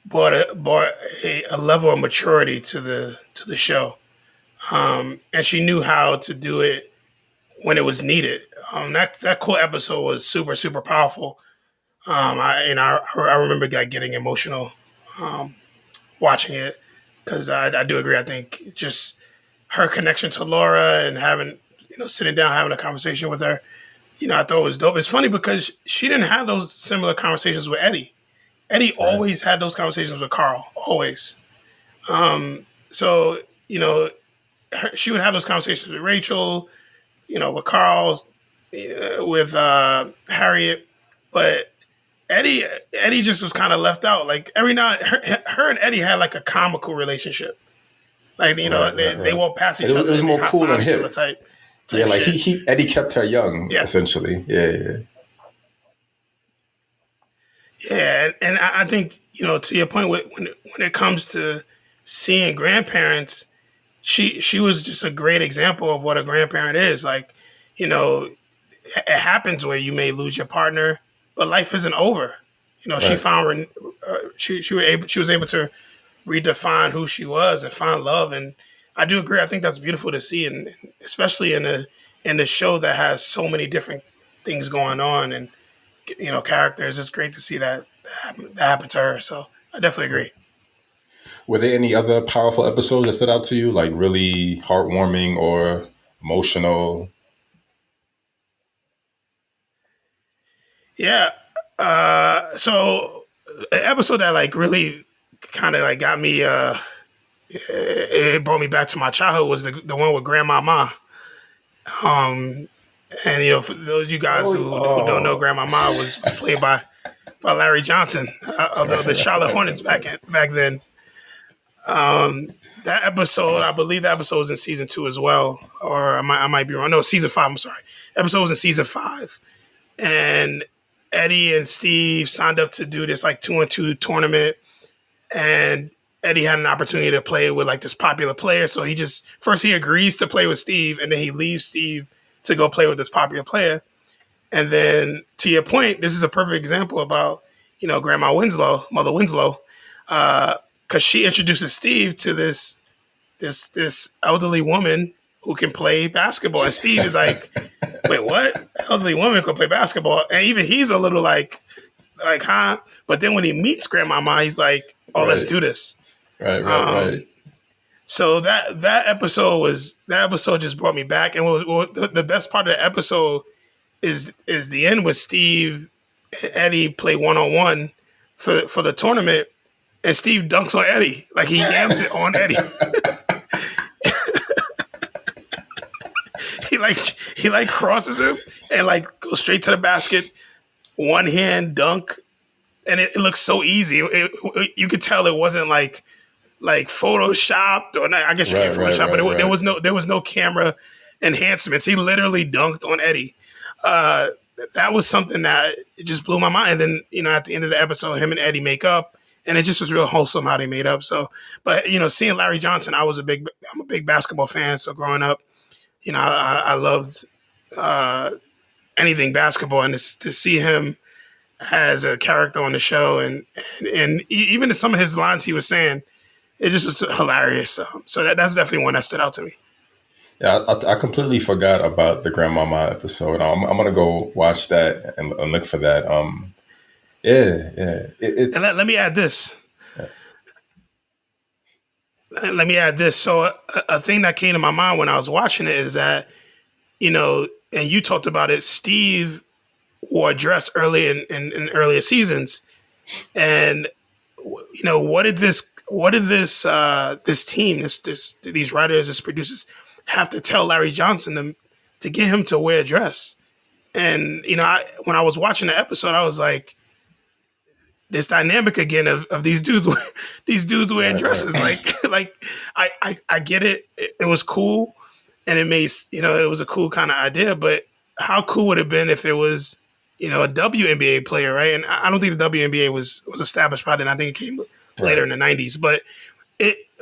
brought a level of maturity to the show, and she knew how to do it when it was needed. That cool episode was super powerful. I remember getting emotional watching it, because I do agree. I think just her connection to Laura and having sitting down having a conversation with her, I thought it was dope. It's funny because she didn't have those similar conversations with Eddie. Eddie Right. always had those conversations with Carl, always. So she would have those conversations with Rachel, with Carl, with Harriet, but Eddie just was kind of left out. Like every now, her and Eddie had like a comical relationship. Like Right, right, they right. walk past And each it other was and they more high cool five and each other hip. Yeah, type like shit. he Eddie kept her young Yeah, essentially. Yeah, yeah. yeah, and I think to your point, when it comes to seeing grandparents, she was just a great example of what a grandparent is. Like, it happens where you may lose your partner, but life isn't over. She Right. found she was able to redefine who she was and find love. And I do agree. I think that's beautiful to see, and especially in the show that has so many different things going on and characters. It's great to see that happen to her. So I definitely agree. Were there any other powerful episodes that stood out to you, like really heartwarming or emotional? Yeah. So an episode that like really kind of like got me. It brought me back to my childhood was the one with Grandma Ma. Um, and for those of you guys Oh, who don't know, oh, Grandma Ma was played by Larry Johnson of the Charlotte Hornets back then. That episode, I believe that episode was in season 2 as well, or I might be wrong. No, season 5. I'm sorry. Episode was in season 5, and Eddie and Steve signed up to do this like 2-on-2 tournament, and Eddie had an opportunity to play with like this popular player. So he just first he agrees to play with Steve, and then he leaves Steve to go play with this popular player. And then to your point, this is a perfect example about Grandma Winslow, Mother Winslow, because she introduces Steve to this elderly woman who can play basketball, and Steve is like, "Wait, what? elderly woman could play basketball, and even he's a little huh? But then when he meets Grandmama, he's like, oh, let's Right. do this. Right. So that episode just brought me back, and the best part of the episode is the end with Steve and Eddie play 1-on-1 for the tournament, and Steve dunks on Eddie, like he yams it on Eddie. he like crosses him and like goes straight to the basket, one hand dunk, and it looks so easy. You could tell it wasn't like photoshopped, or not, I guess you can't Photoshop, but there was no camera enhancements. He literally dunked on Eddie. That was something that it just blew my mind. And then at the end of the episode, him and Eddie make up, and it just was real wholesome how they made up. So, but seeing Larry Johnson, I'm a big basketball fan. So growing up, I loved anything basketball, and to see him as a character on the show, and even some of his lines he was saying, it just was hilarious. So that's definitely one that stood out to me. Yeah, I completely forgot about the Grandmama episode. I'm gonna go watch that and look for that. And let me add this. Let me add this. So a thing that came to my mind when I was watching it is that, and you talked about it, Steve wore a dress early in earlier seasons. And, what did this team, these writers, this producers have to tell Larry Johnson to get him to wear a dress? And, when I was watching the episode, I was like, this dynamic again of these dudes wearing dresses. Right. Like I get it. It was cool, and it made it was a cool kind of idea. But how cool would it have been if it was a WNBA player, right? And I don't think the WNBA was established probably. I think it came later in the '90s. But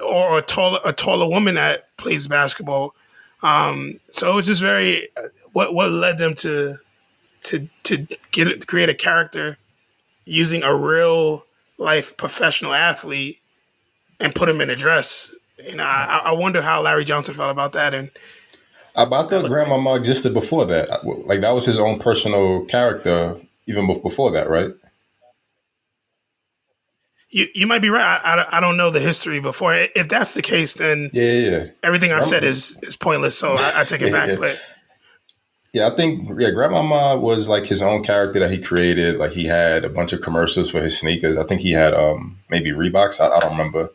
or a taller woman that plays basketball. So it was just very what led them to create a character using a real life professional athlete and put him in a dress. I wonder how Larry Johnson felt about that. And I thought Grandmama existed before that. Like that was his own personal character, even before that, right? You might be right. I don't know the history before. If that's the case, then everything I said is pointless. So I take it back. But yeah, I think Grandmama was like his own character that he created. Like he had a bunch of commercials for his sneakers. I think he had maybe Reeboks. I don't remember.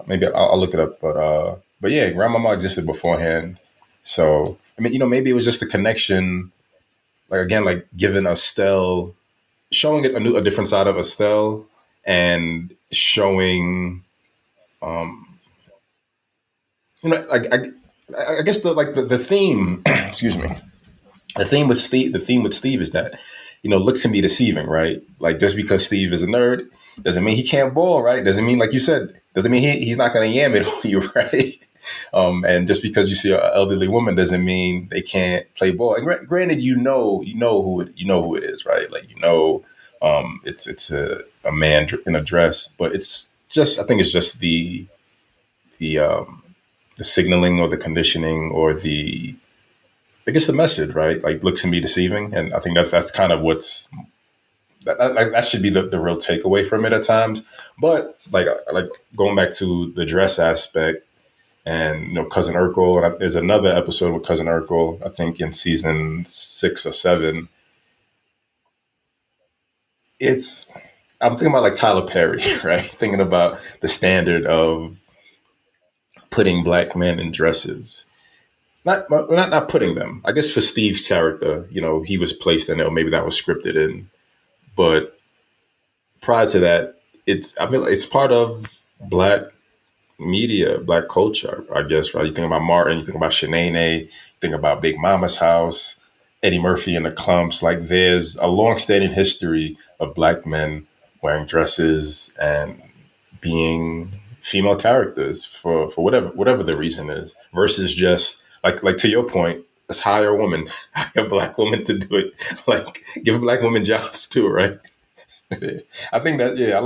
Maybe I'll look it up. But yeah, Grandmama existed beforehand. So I mean, maybe it was just a connection. Like again, like giving Estelle, showing it a different side of Estelle, and showing, like I guess the theme. Excuse me. The theme with Steve is that, looks can be deceiving, right? Like just because Steve is a nerd doesn't mean he can't ball, right? Doesn't mean, like you said, doesn't mean he's not going to yam it on you, right? And just because you see an elderly woman doesn't mean they can't play ball. And granted, you know who it is, right? Like it's a man in a dress, but it's just, I think it's just the signaling or the conditioning or I guess the message, right? Like looks can be deceiving, and I think that's kind of that should be the real takeaway from it at times. But like going back to the dress aspect, and Cousin Urkel, and there's another episode with Cousin Urkel, I think in season 6 or 7. I'm thinking about like Tyler Perry, right? Thinking about the standard of putting black men in dresses. Not putting them. I guess for Steve's character, he was placed in it, or maybe that was scripted in. But prior to that, it's part of black media, black culture, I guess, right? You think about Martin, you think about Shanae, you think about Big Mama's House, Eddie Murphy and the Clumps. Like there's a long-standing history of black men wearing dresses and being female characters for whatever the reason is, versus just like to your point, let's hire a woman, hire a black woman to do it. Like give black women jobs too, right? I think that I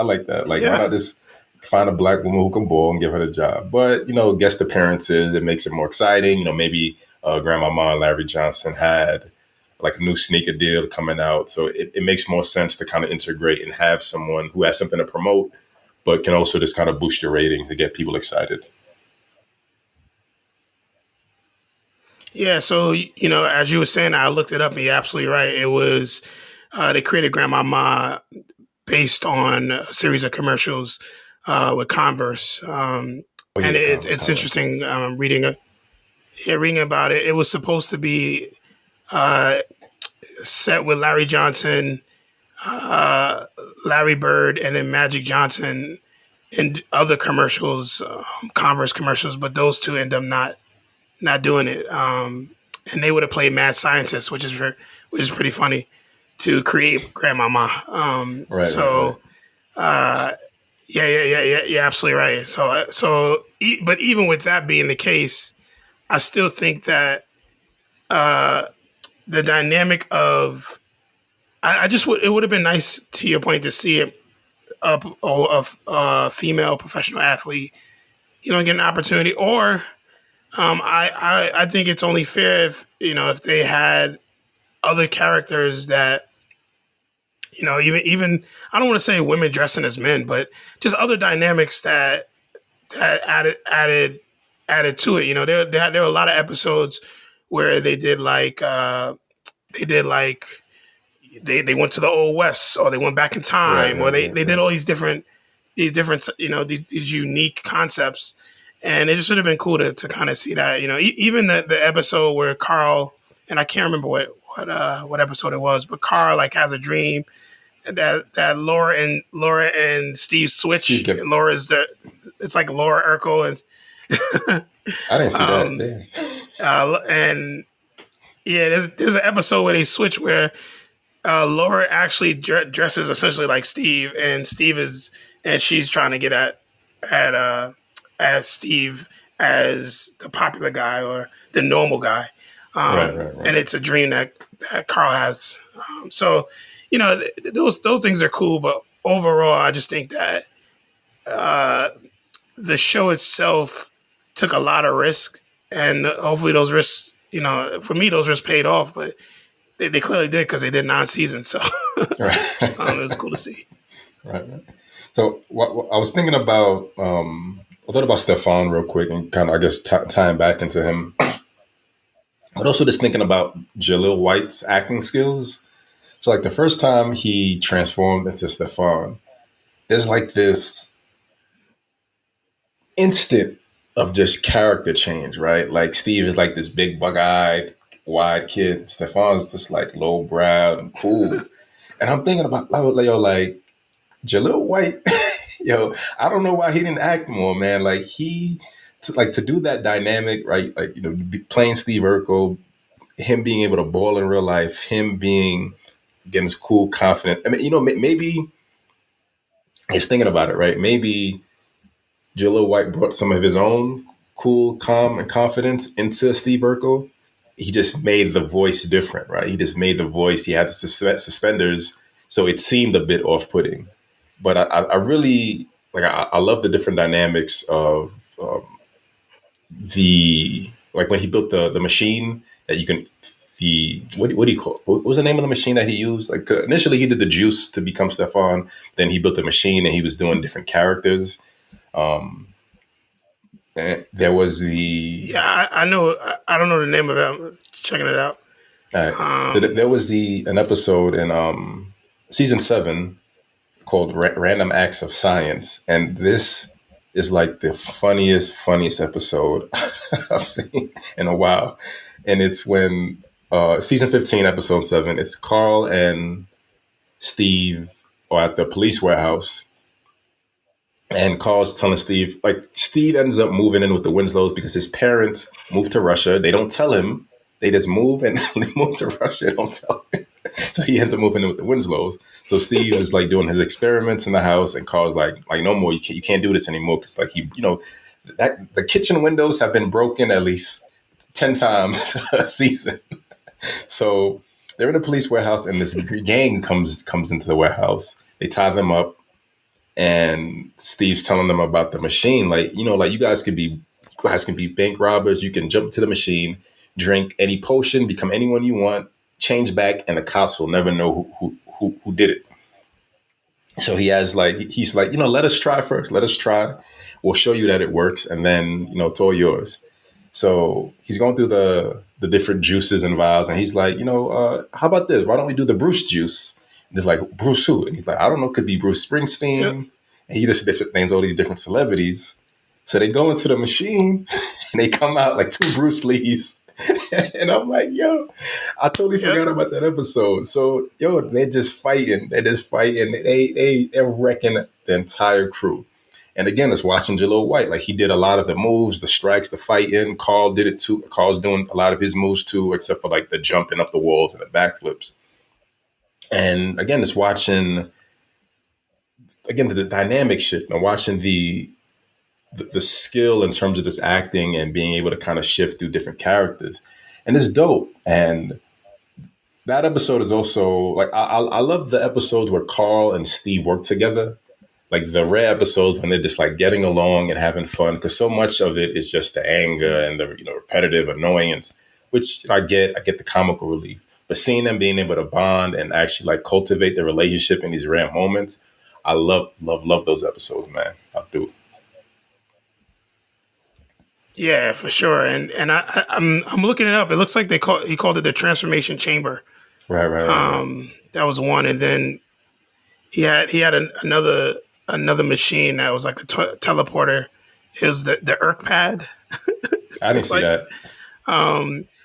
like that. Like why not just find a black woman who can ball and give her the job? But guest appearances, it makes it more exciting. Maybe Grandmama and Larry Johnson had like a new sneaker deal coming out. So it makes more sense to kind of integrate and have someone who has something to promote, but can also just kind of boost your rating to get people excited. Yeah, so as you were saying, I looked it up, and you're absolutely right. It was they created Grandmama based on a series of commercials with Converse, Oh and yeah, it's Converse. interesting reading about it. It was supposed to be uh, set with Larry Johnson, uh, Larry Bird, and then Magic Johnson in other commercials, Converse commercials, but those two end up not doing it. And they would have played mad scientists, which is pretty funny to create Grandmama. Right, right, right. So uh, yeah, you're absolutely right. But even with that being the case, I still think that uh, the dynamic of I just would it would have been nice to your point to see a female professional athlete, get an opportunity, or I think it's only fair if if they had other characters that even I don't want to say women dressing as men, but just other dynamics that added to it. There were a lot of episodes where they did like they went to the old west, or they went back in Right, time, or right, they right, did right. all these different these unique concepts, and it just would have been cool to kind of see that. Even the episode where Carl, and I can't remember what episode it was, but Carl like has a dream that Laura and Steve Steve switch, kept. and Laura's the it's like Laura Urkel and I didn't see that. um Damn. and yeah, there's an episode where they switch where Laura actually dresses essentially like Steve, and she's trying to get at as Steve as the popular guy or the normal guy, Right, right, and right. it's a dream that Carl has. So, those things are cool, but overall, I just think that uh, the show itself took a lot of risk, and hopefully those risks, for me, those risks paid off, but they clearly did because they did 9 seasons. So it Right. was cool to see. Right, right. So what I was thinking about, I thought about Stefan real quick and kind of, I guess, tying back into him, but also just thinking about Jaleel White's acting skills. So like the first time he transformed into Stefan, there's like this instant of just character change, right? Like Steve is like this big bug-eyed, wide kid. Stefan's just like low-browed and cool. And I'm thinking about, like Jaleel White, yo, I don't know why he didn't act more, man. Like to do that dynamic, right? Like playing Steve Urkel, him being able to ball in real life, him being getting his cool, confident. I mean, maybe he's thinking about it, right? Maybe Jaleel White brought some of his own cool, calm, and confidence into Steve Urkel. He just made the voice different, right? He just made the voice. He had the suspenders, so it seemed a bit off-putting. But I really like. I love the different dynamics of the like when he built the machine that you can. The what do you call it? What was the name of the machine that he used? Like initially he did the juice to become Stefan. Then he built the machine and he was doing different characters. Um, and there was the Yeah, I know. I don't know the name of it. I'm checking it out. uh, Um, there was the an episode in season 7 called Random Acts of Science, and this is like the funniest episode I've seen in a while. And it's when season 15, episode 7. It's Carl and Steve are at the police warehouse, and Carl's telling Steve, like, Steve ends up moving in with the Winslows because his parents moved to Russia. They don't tell him. They just move and they move to Russia. They don't tell him. So he ends up moving in with the Winslows. So Steve is like doing his experiments in the house, and Carl's like no more. You can't do this anymore because like that the kitchen windows have been broken at least 10 times a season. So they're in a police warehouse, and this gang comes into the warehouse. They tie them up, and Steve's telling them about the machine. Like, like you guys can be bank robbers. You can jump to the machine, drink any potion, become anyone you want. change back, and the cops will never know who did it. So he has like he's like, let us try first. Let us try. We'll show you that it works, and then it's all yours. So he's going through the different juices and vials, and he's like, how about this? Why don't we do the Bruce juice? And they're like, Bruce who? And he's like, I don't know. Could be Bruce Yep. Springsteen. And he just different names all these different celebrities. So they go into the machine, and they come out like two Bruce Lees. And I'm like, yo, I totally forgot about that episode. So, yo, they're just fighting. They're just fighting. They're wrecking the entire crew. And again, it's watching Jaleel White. Like, he did a lot of the moves, the strikes, the fighting. Carl did it too. Carl's doing a lot of his moves too, except for like the jumping up the walls and the backflips. And again, it's watching, again, the dynamic shift and watching the skill in terms of this acting and being able to kind of shift through different characters. And it's dope. And that episode is also like, I love the episodes where Carl and Steve work together. Like the rare episodes when they're just like getting along and having fun, because so much of it is just the anger and the repetitive annoyance, which I get the comical relief. But seeing them being able to bond and actually like cultivate the relationship in these rare moments, I love those episodes, man. I do. Yeah, for sure. And I'm looking it up. It looks like he called it the Transformation Chamber. Right. That was one, and then he had another machine that was like a teleporter. It was the Urk pad. I didn't see that.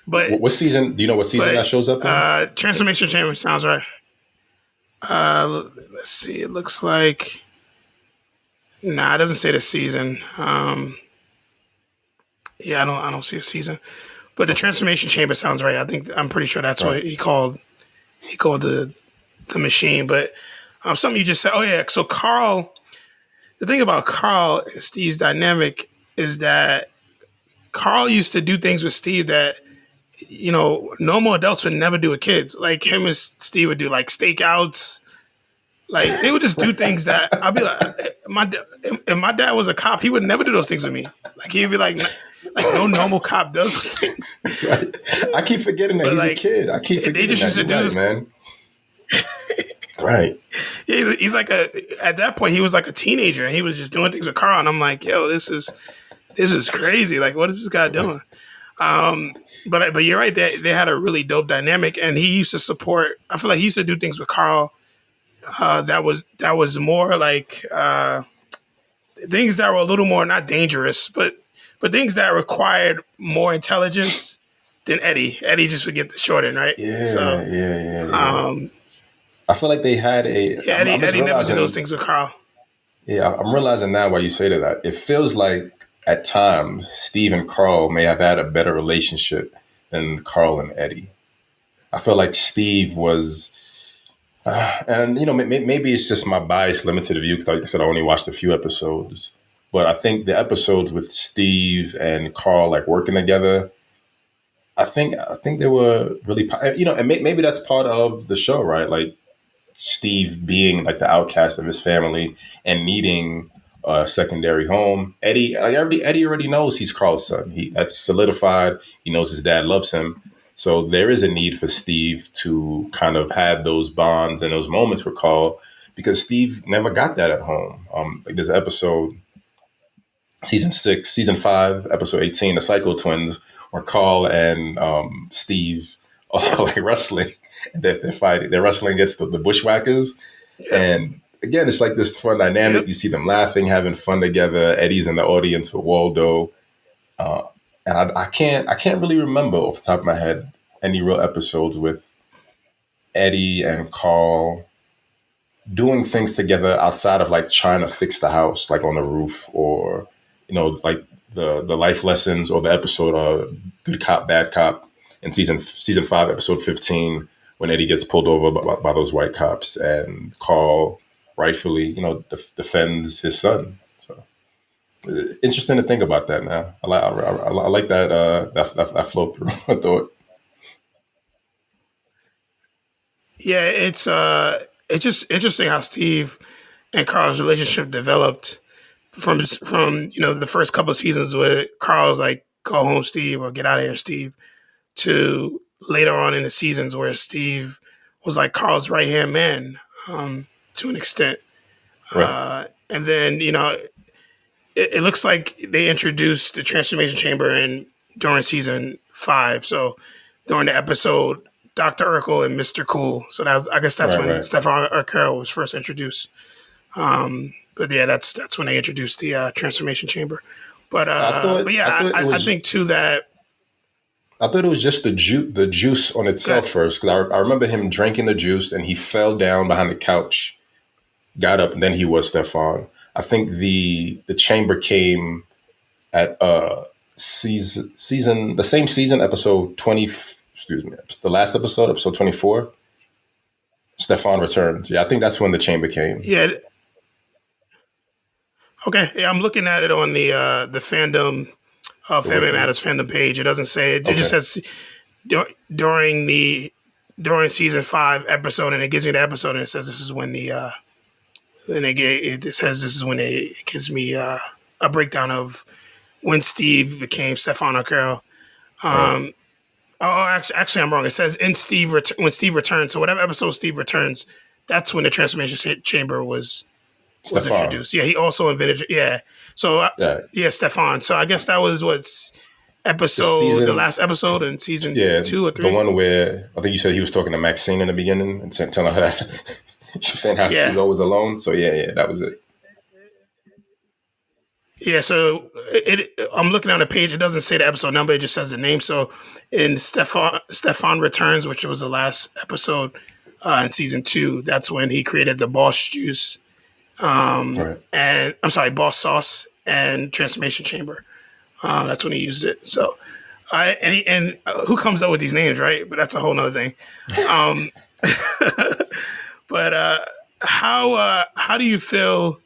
But what season? Do you know what season that shows up in? Transformation Chamber sounds right. Let's see. It looks like it doesn't say the season. Yeah, I don't see a season. But the Transformation Chamber sounds right. I'm pretty sure that's what he called the machine. But something you just said. Oh yeah. So Carl. The thing about Carl and Steve's dynamic is that Carl used to do things with Steve that normal adults would never do with kids. Like him and Steve would do like stakeouts. Like they would just do things that I'd be like, if my dad was a cop, he would never do those things with me. Like he'd be like no normal cop does those things. Right. I keep forgetting that he's a kid. I keep forgetting they just used to do this, man. Right. Yeah, he's like at that point he was like a teenager and he was just doing things with Carl, and I'm like, yo, this is crazy. Like, what is this guy doing? But you're right, they had a really dope dynamic, and he used to support. I feel like he used to do things with Carl that was more like things that were a little more not dangerous, but things that required more intelligence than Eddie. Eddie just would get the short end, right? Yeah. I feel like they had Eddie never did those things with Carl. Yeah, I'm realizing now why you say that. It feels like at times Steve and Carl may have had a better relationship than Carl and Eddie. I feel like Steve was, and maybe it's just my bias limited view because, like I said, I only watched a few episodes. But I think the episodes with Steve and Carl like working together, I think they were really, and maybe that's part of the show, right? Like Steve being like the outcast of his family and needing a secondary home. Eddie already knows he's Carl's son. That's solidified. He knows his dad loves him. So there is a need for Steve to kind of have those bonds and those moments with Carl because Steve never got that at home. Like there's an episode, season 5, episode 18, the Psycho Twins, where Carl and Steve are like wrestling. They're fighting. They're wrestling against the bushwhackers. Yeah. And again, it's like this fun dynamic. Yep. You see them laughing, having fun together. Eddie's in the audience with Waldo. And I can't really remember off the top of my head any real episodes with Eddie and Carl doing things together outside of like trying to fix the house, like on the roof, or like the life lessons, or the episode Good Cop, Bad Cop in season 5, episode 15, when Eddie gets pulled over by those white cops and Carl rightfully, defends his son. So interesting to think about that now. I like that flow through. I thought. Yeah, it's just interesting how Steve and Carl's relationship developed from the first couple of seasons where Carl's like, "Go home, Steve," or "Get out of here, Steve," to later on in the seasons where Steve was like Carl's right hand man, to an extent. Right. And then it looks like they introduced the transformation chamber in during season 5. So during the episode Dr. Urkel and Mr. Cool. So I guess that's Right. when Right. Stefan Urkel was first introduced. But yeah, that's when they introduced the transformation chamber. But I yeah, thought it I was think too that I thought it was just the juice on itself good. first, because I remember him drinking the juice and he fell down behind the couch, got up, and then he was Stefan. I think the chamber came at season the same season, episode 20. Excuse me, the last episode, episode 24. Stefan returns. Yeah, I think that's when the chamber came. Yeah, okay. Yeah, I'm looking at it on the fandom The Family wiki. Matters fandom page. It doesn't say it. It just Okay. says during during season 5 episode, and it gives me the episode, and it says this is when the and it says this is when it gives me a breakdown of when Steve became Stefan Urkel. Right. Oh, actually, I'm wrong. It says when Steve returns. So whatever episode Steve returns, that's when the transformation chamber was Stefan. introduced. Yeah, he also invented. Yeah, so Yeah. yeah, Stefan. So I guess that was what's The the season. last episode in season Yeah, 2 or the 3. one where I think you said he was talking to Maxine in the beginning and telling her that she was saying how she's Yeah, always alone. So yeah, that was it. yeah. So I'm looking on the page. It doesn't say the episode number. It just says the name. So in Stefan returns, which was the last episode in season 2, that's when he created the boss juice. Right. And I'm sorry, boss sauce and transformation chamber. That's when he used it. So, who comes up with these names, right? But that's a whole nother thing. Um, but how do you feel?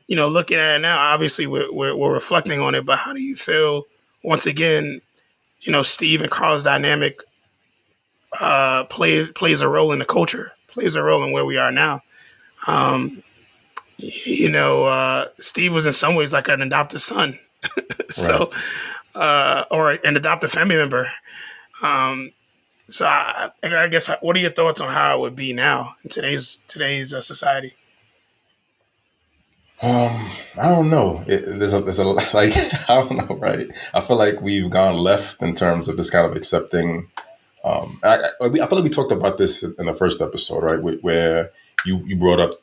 Looking at it now, obviously we're reflecting on it. But how do you feel once again? Steve and Carl's dynamic plays a role in the culture, plays a role in where we are now. Um, Steve was in some ways like an adopted son, Right. so or an adopted family member. Um, so I guess, what are your thoughts on how it would be now in today's society? I don't know. There's a like I don't know. Right. I feel like we've gone left in terms of this kind of accepting. I feel like we talked about this in the first episode, right? Where you brought up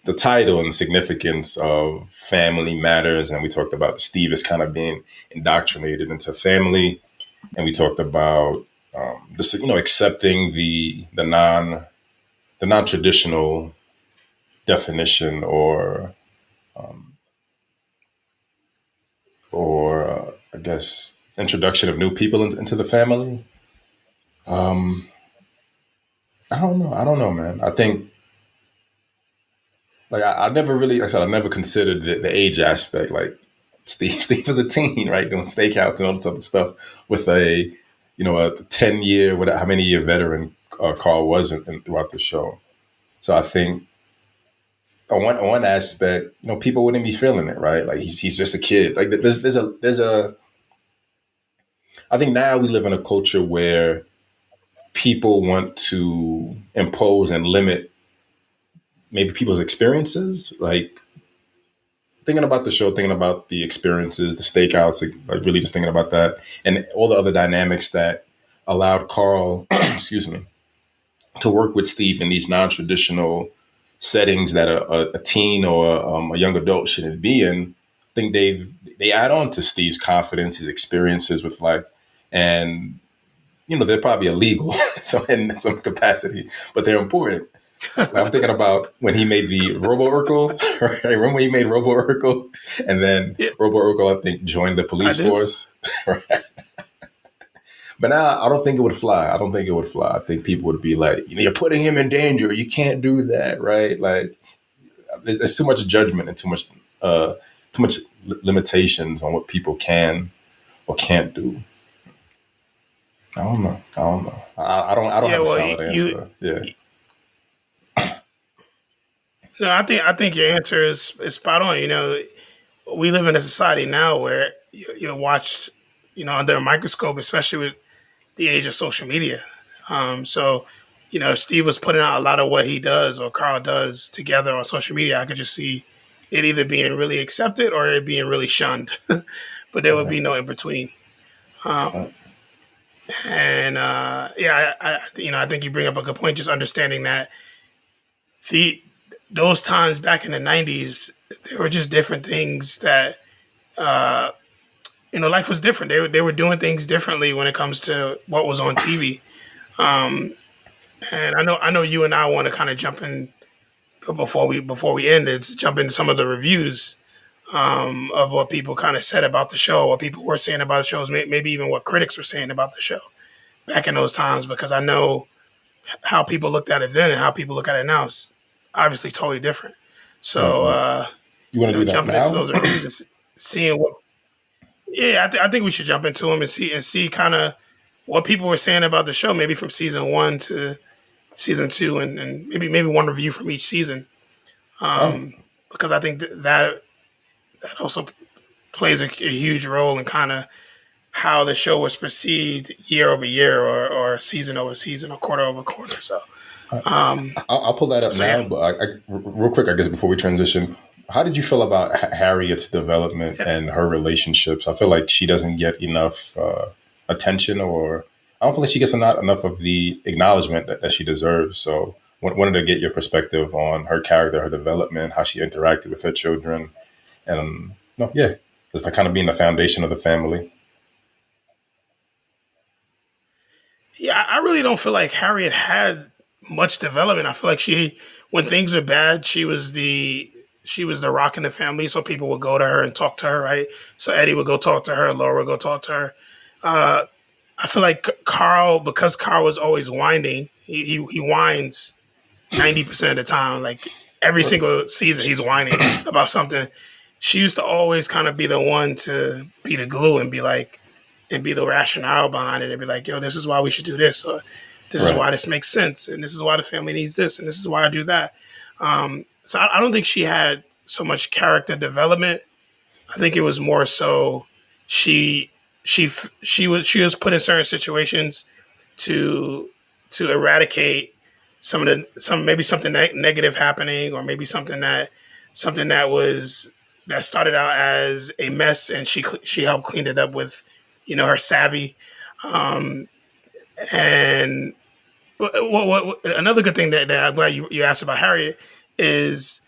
the title and significance of family matters, and we talked about Steve as kind of being indoctrinated into family, and we talked about just accepting the non traditional definition or I guess introduction of new people into the family. I don't know. I don't know, man. I think like I never really, like I said, I never considered the age aspect. Like Steve was a teen, right, doing stakeouts and all this other stuff with a 10 year, whatever, how many year veteran Carl was throughout the show. So I think on one aspect, people wouldn't be feeling it, right? Like he's just a kid. Like there's a I think now we live in a culture where people want to impose and limit maybe people's experiences. Like thinking about the show, thinking about the experiences, the stakeouts, like really just thinking about that and all the other dynamics that allowed Carl, excuse me, to work with Steve in these non-traditional settings that a teen or a young adult shouldn't be in. I think they add on to Steve's confidence, his experiences with life, and they're probably illegal, so in some capacity, but they're important. Like, I'm thinking about when he made the Robo Urkel. Right? Remember when he made Robo Urkel, and then Yeah, Robo Urkel, I think, joined the I police do. force. Right? But now I don't think it would fly. I don't think it would fly. I think people would be like, you're putting him in danger. You can't do that, right? Like, there's too much judgment and too much limitations on what people can or can't do. I don't know. I don't know. I don't Yeah, have a well, solid answer. Yeah. no, I think your answer is spot on. We live in a society now where you're watched, under a microscope, especially with the age of social media. So, if Steve was putting out a lot of what he does or Carl does together on social media, I could just see it either being really accepted or it being really shunned. But there would Right. be no in between. Right. And I think you bring up a good point. Just understanding that the those times back in the '90s, there were just different things that life was different. They were doing things differently when it comes to what was on TV. And I know you and I want to kind of jump in before we end it, jump into some of the reviews of what people kind of said about the show, what people were saying about the shows, maybe even what critics were saying about the show back in those times, because I know how people looked at it then and how people look at it now is obviously totally different. Right. So, Right. You want to do that jumping into now? those reviews and seeing what, yeah, I think we should jump into them and see kind of what people were saying about the show, maybe from season one to season two, and maybe one review from each season, All right. because I think that also plays a huge role in kind of how the show was perceived year over year or season over season or quarter over quarter. So, I'll pull that up so yeah, now, but real quick, I guess before we transition, how did you feel about Harriet's development yeah, and her relationships? I feel like she doesn't get enough attention, or I don't feel like she gets not enough of the acknowledgement that she deserves. So, wanted to get your perspective on her character, her development, how she interacted with her children, and no, yeah, just like kind of being the foundation of the family. yeah. I really don't feel like Harriet had much development. I feel like when things were bad, she was the rock in the family, so people would go to her and talk to her, right? So Eddie would go talk to her, Laura would go talk to her. Uh, I feel like Carl, because Carl was always whining, he whines 90% of the time. Like every single season, he's whining about something. She used to always kind of be the one to be the glue and be like, and be the rationale behind it and be like, yo, this is why we should do this, or this is Right. why this makes sense, and this is why the family needs this, and this is why I do that. So I don't think she had so much character development. I think it was more so she she was put in certain situations to eradicate maybe something negative happening, or maybe something that started out as a mess, and she helped clean it up with her savvy. um and another good thing that I'm glad you asked about Harriet is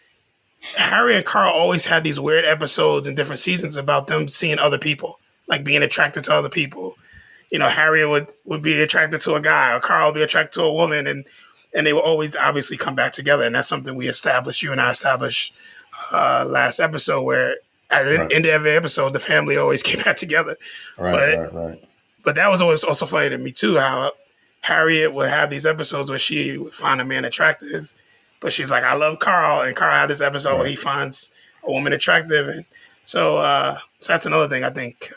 Harry and Carl always had these weird episodes in different seasons about them seeing other people, like being attracted to other people. Harriet would be attracted to a guy, or Carl would be attracted to a woman, and they would always obviously come back together. And that's something you and I established last episode, where at the Right. end of every episode, the family always came back together. Right. But Right. Right. but that was always also funny to me too, how Harriet would have these episodes where she would find a man attractive, but she's like, I love Carl, and Carl had this episode where Right. he finds a woman attractive, and so that's another thing I think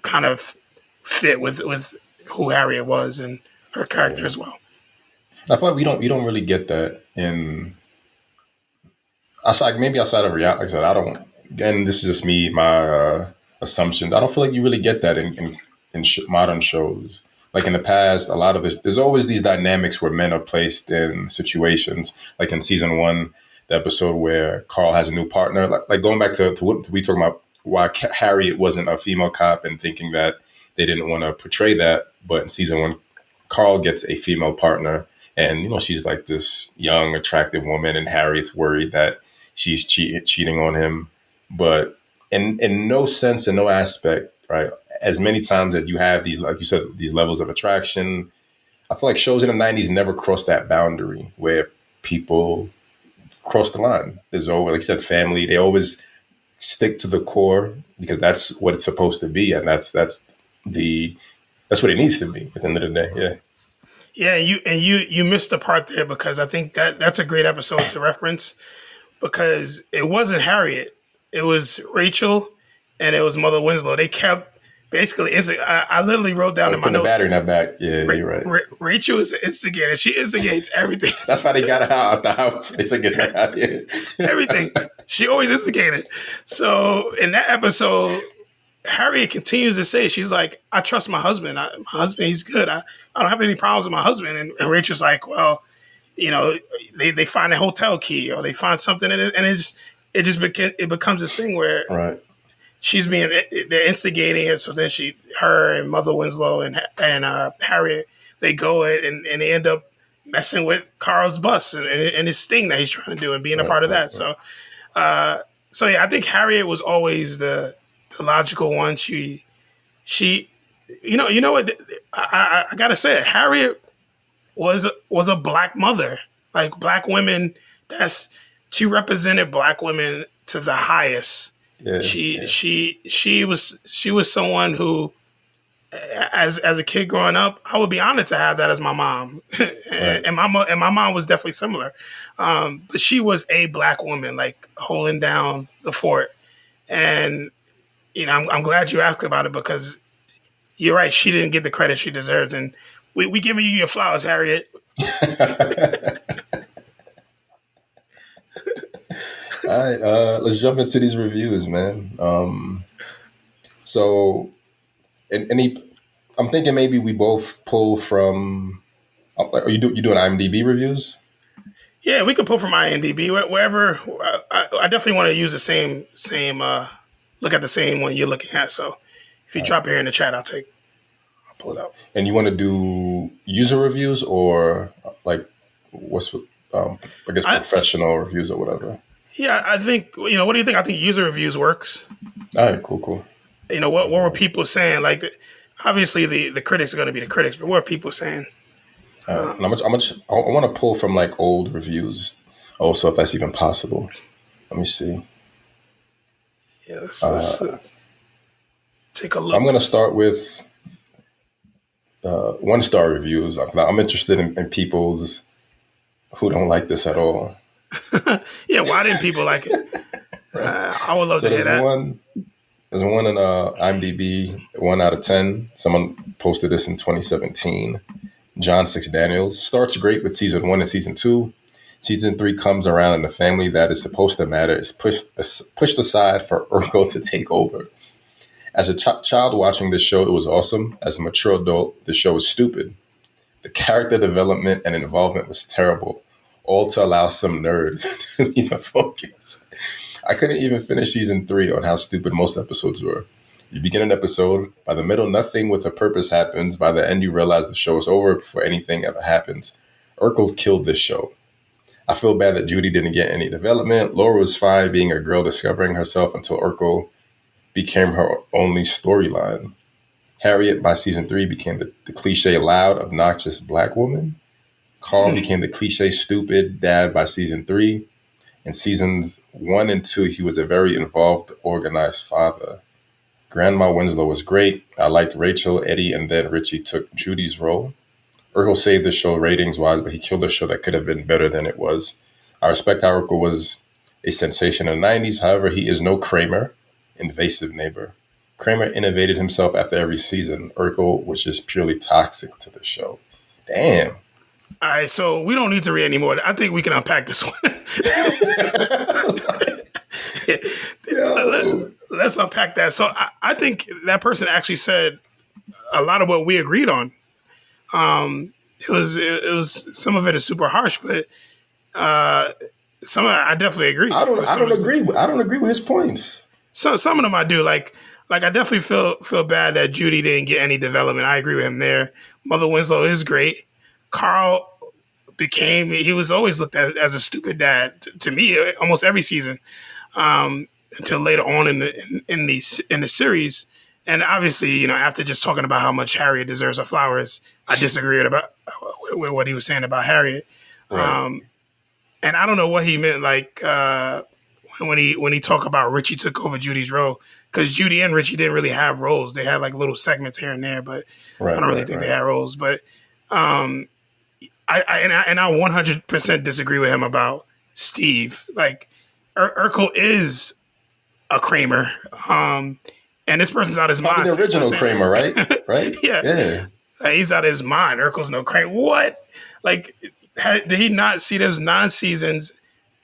kind of fit with who Harriet was and her character Yeah. as well. I feel like we don't really get that in outside, maybe outside of reality. Like I said, I don't. Again, this is just me, my assumptions. I don't feel like you really get that in modern shows. Like in the past, a lot of this, there's always these dynamics where men are placed in situations. Like in season one, the episode where Carl has a new partner. Like going back to what we talking about, why Harriet wasn't a female cop, and thinking that they didn't want to portray that. But in season one, Carl gets a female partner, and she's like this young, attractive woman, and Harriet's worried that she's cheating on him. But in no sense, in no aspect, right? As many times that you have these, like you said, these levels of attraction, I feel like shows in the '90s never crossed that boundary where people cross the line. There's always, like you said, family. They always stick to the core because that's what it's supposed to be, and the that's what it needs to be at the end of the day. Yeah. Yeah, you missed the part there, because I think that's a great episode to reference, because it wasn't Harriet, it was Rachel, and it was Mother Winslow. They kept basically. I literally wrote down Oh, in my putting the battery notes. in that back. Yeah, you're right. Rachel is an instigator. She instigates everything. That's why they got her out the house. They said, get her out here. Everything. She always instigated. So in that episode, Harriet continues to say, she's like, I trust my husband. My husband, he's good. I don't have any problems with my husband. And Rachel's like, well, you know, they find a hotel key or they find something in it, and it becomes this thing where Right. they're instigating it. So then her and Mother Winslow and Harriet, they go and they end up messing with Carl's bus and his thing that he's trying to do and being a part of that. So yeah, I think Harriet was always the logical one. She, you know what? I gotta say it. Harriet was a black mother. Like black women, she represented black women to the highest. Yeah. She was someone who, as a kid growing up, I would be honored to have that as my mom, and my mom was definitely similar. But she was a black woman, like holding down the fort. And you know, I'm glad you asked about it because you're right. She didn't get the credit she deserves, and we giving you your flowers, Harriet. All right, let's jump into these reviews, man. So, I'm thinking maybe we both pull from. Are you doing IMDb reviews? Yeah, we could pull from IMDb wherever. I definitely want to use the same look at the same one you're looking at. So if you drop it here in the chat, I'll pull it up. And you want to do user reviews or like what's I guess professional reviews or whatever? Yeah, I think what do you think? I think user reviews works. All right, cool. You know what were people saying? Like obviously the critics are going to be the critics, but what are people saying? And I want to pull from like old reviews, also if that's even possible. Let me see. Yeah, let's take a look. I'm going to start with 1-star reviews. I'm interested in people's who don't like this at all. Yeah, why didn't people like it? I would love to hear that. There's one in IMDb, 1 out of 10. Someone posted this in 2017. John 6 Daniels starts great with season 1 and season 2. Season 3 comes around and the family that is supposed to matter is pushed aside for Urkel to take over. As a child watching this show, it was awesome. As a mature adult, the show is stupid. The character development and involvement was terrible, all to allow some nerd to be the focus. I couldn't even finish season 3 on how stupid most episodes were. You begin an episode, by the middle, nothing with a purpose happens. By the end, you realize the show is over before anything ever happens. Urkel killed this show. I feel bad that Judy didn't get any development. Laura was fine being a girl discovering herself until Urkel became her only storyline. Harriet, by season 3, became the cliche loud, obnoxious black woman. Carl became the cliche stupid dad by season 3. In seasons 1 and 2, he was a very involved, organized father. Grandma Winslow was great. I liked Rachel, Eddie, and then Richie took Judy's role. Urkel saved the show ratings-wise, but he killed a show that could have been better than it was. I respect how Urkel was a sensation in the 90s. However, he is no Kramer, invasive neighbor. Kramer innovated himself after every season. Urkel was just purely toxic to the show. Damn. All right, so we don't need to read anymore. I think we can unpack this one. Let's unpack that. So I think that person actually said a lot of what we agreed on. It was some of it is super harsh, but some of it I definitely agree. I don't agree with his points. So some of them I do. Like I definitely feel bad that Judy didn't get any development. I agree with him there. Mother Winslow is great. Carl he was always looked at as a stupid dad to me almost every season. Until later on in the series, and obviously, after just talking about how much Harriet deserves her flowers, I disagreed with what he was saying about Harriet. Right. And I don't know what he meant, like when he talked about Richie took over Judy's role, because Judy and Richie didn't really have roles. They had like little segments here and there, but I don't really think they had roles. But I 100% disagree with him about Steve. Like Urkel is a Kramer, and this person's out of his mind. The original Kramer, right? Right? Yeah. Like, he's out of his mind. Urkel's no Kramer. What? Like, did he not see those 9 seasons?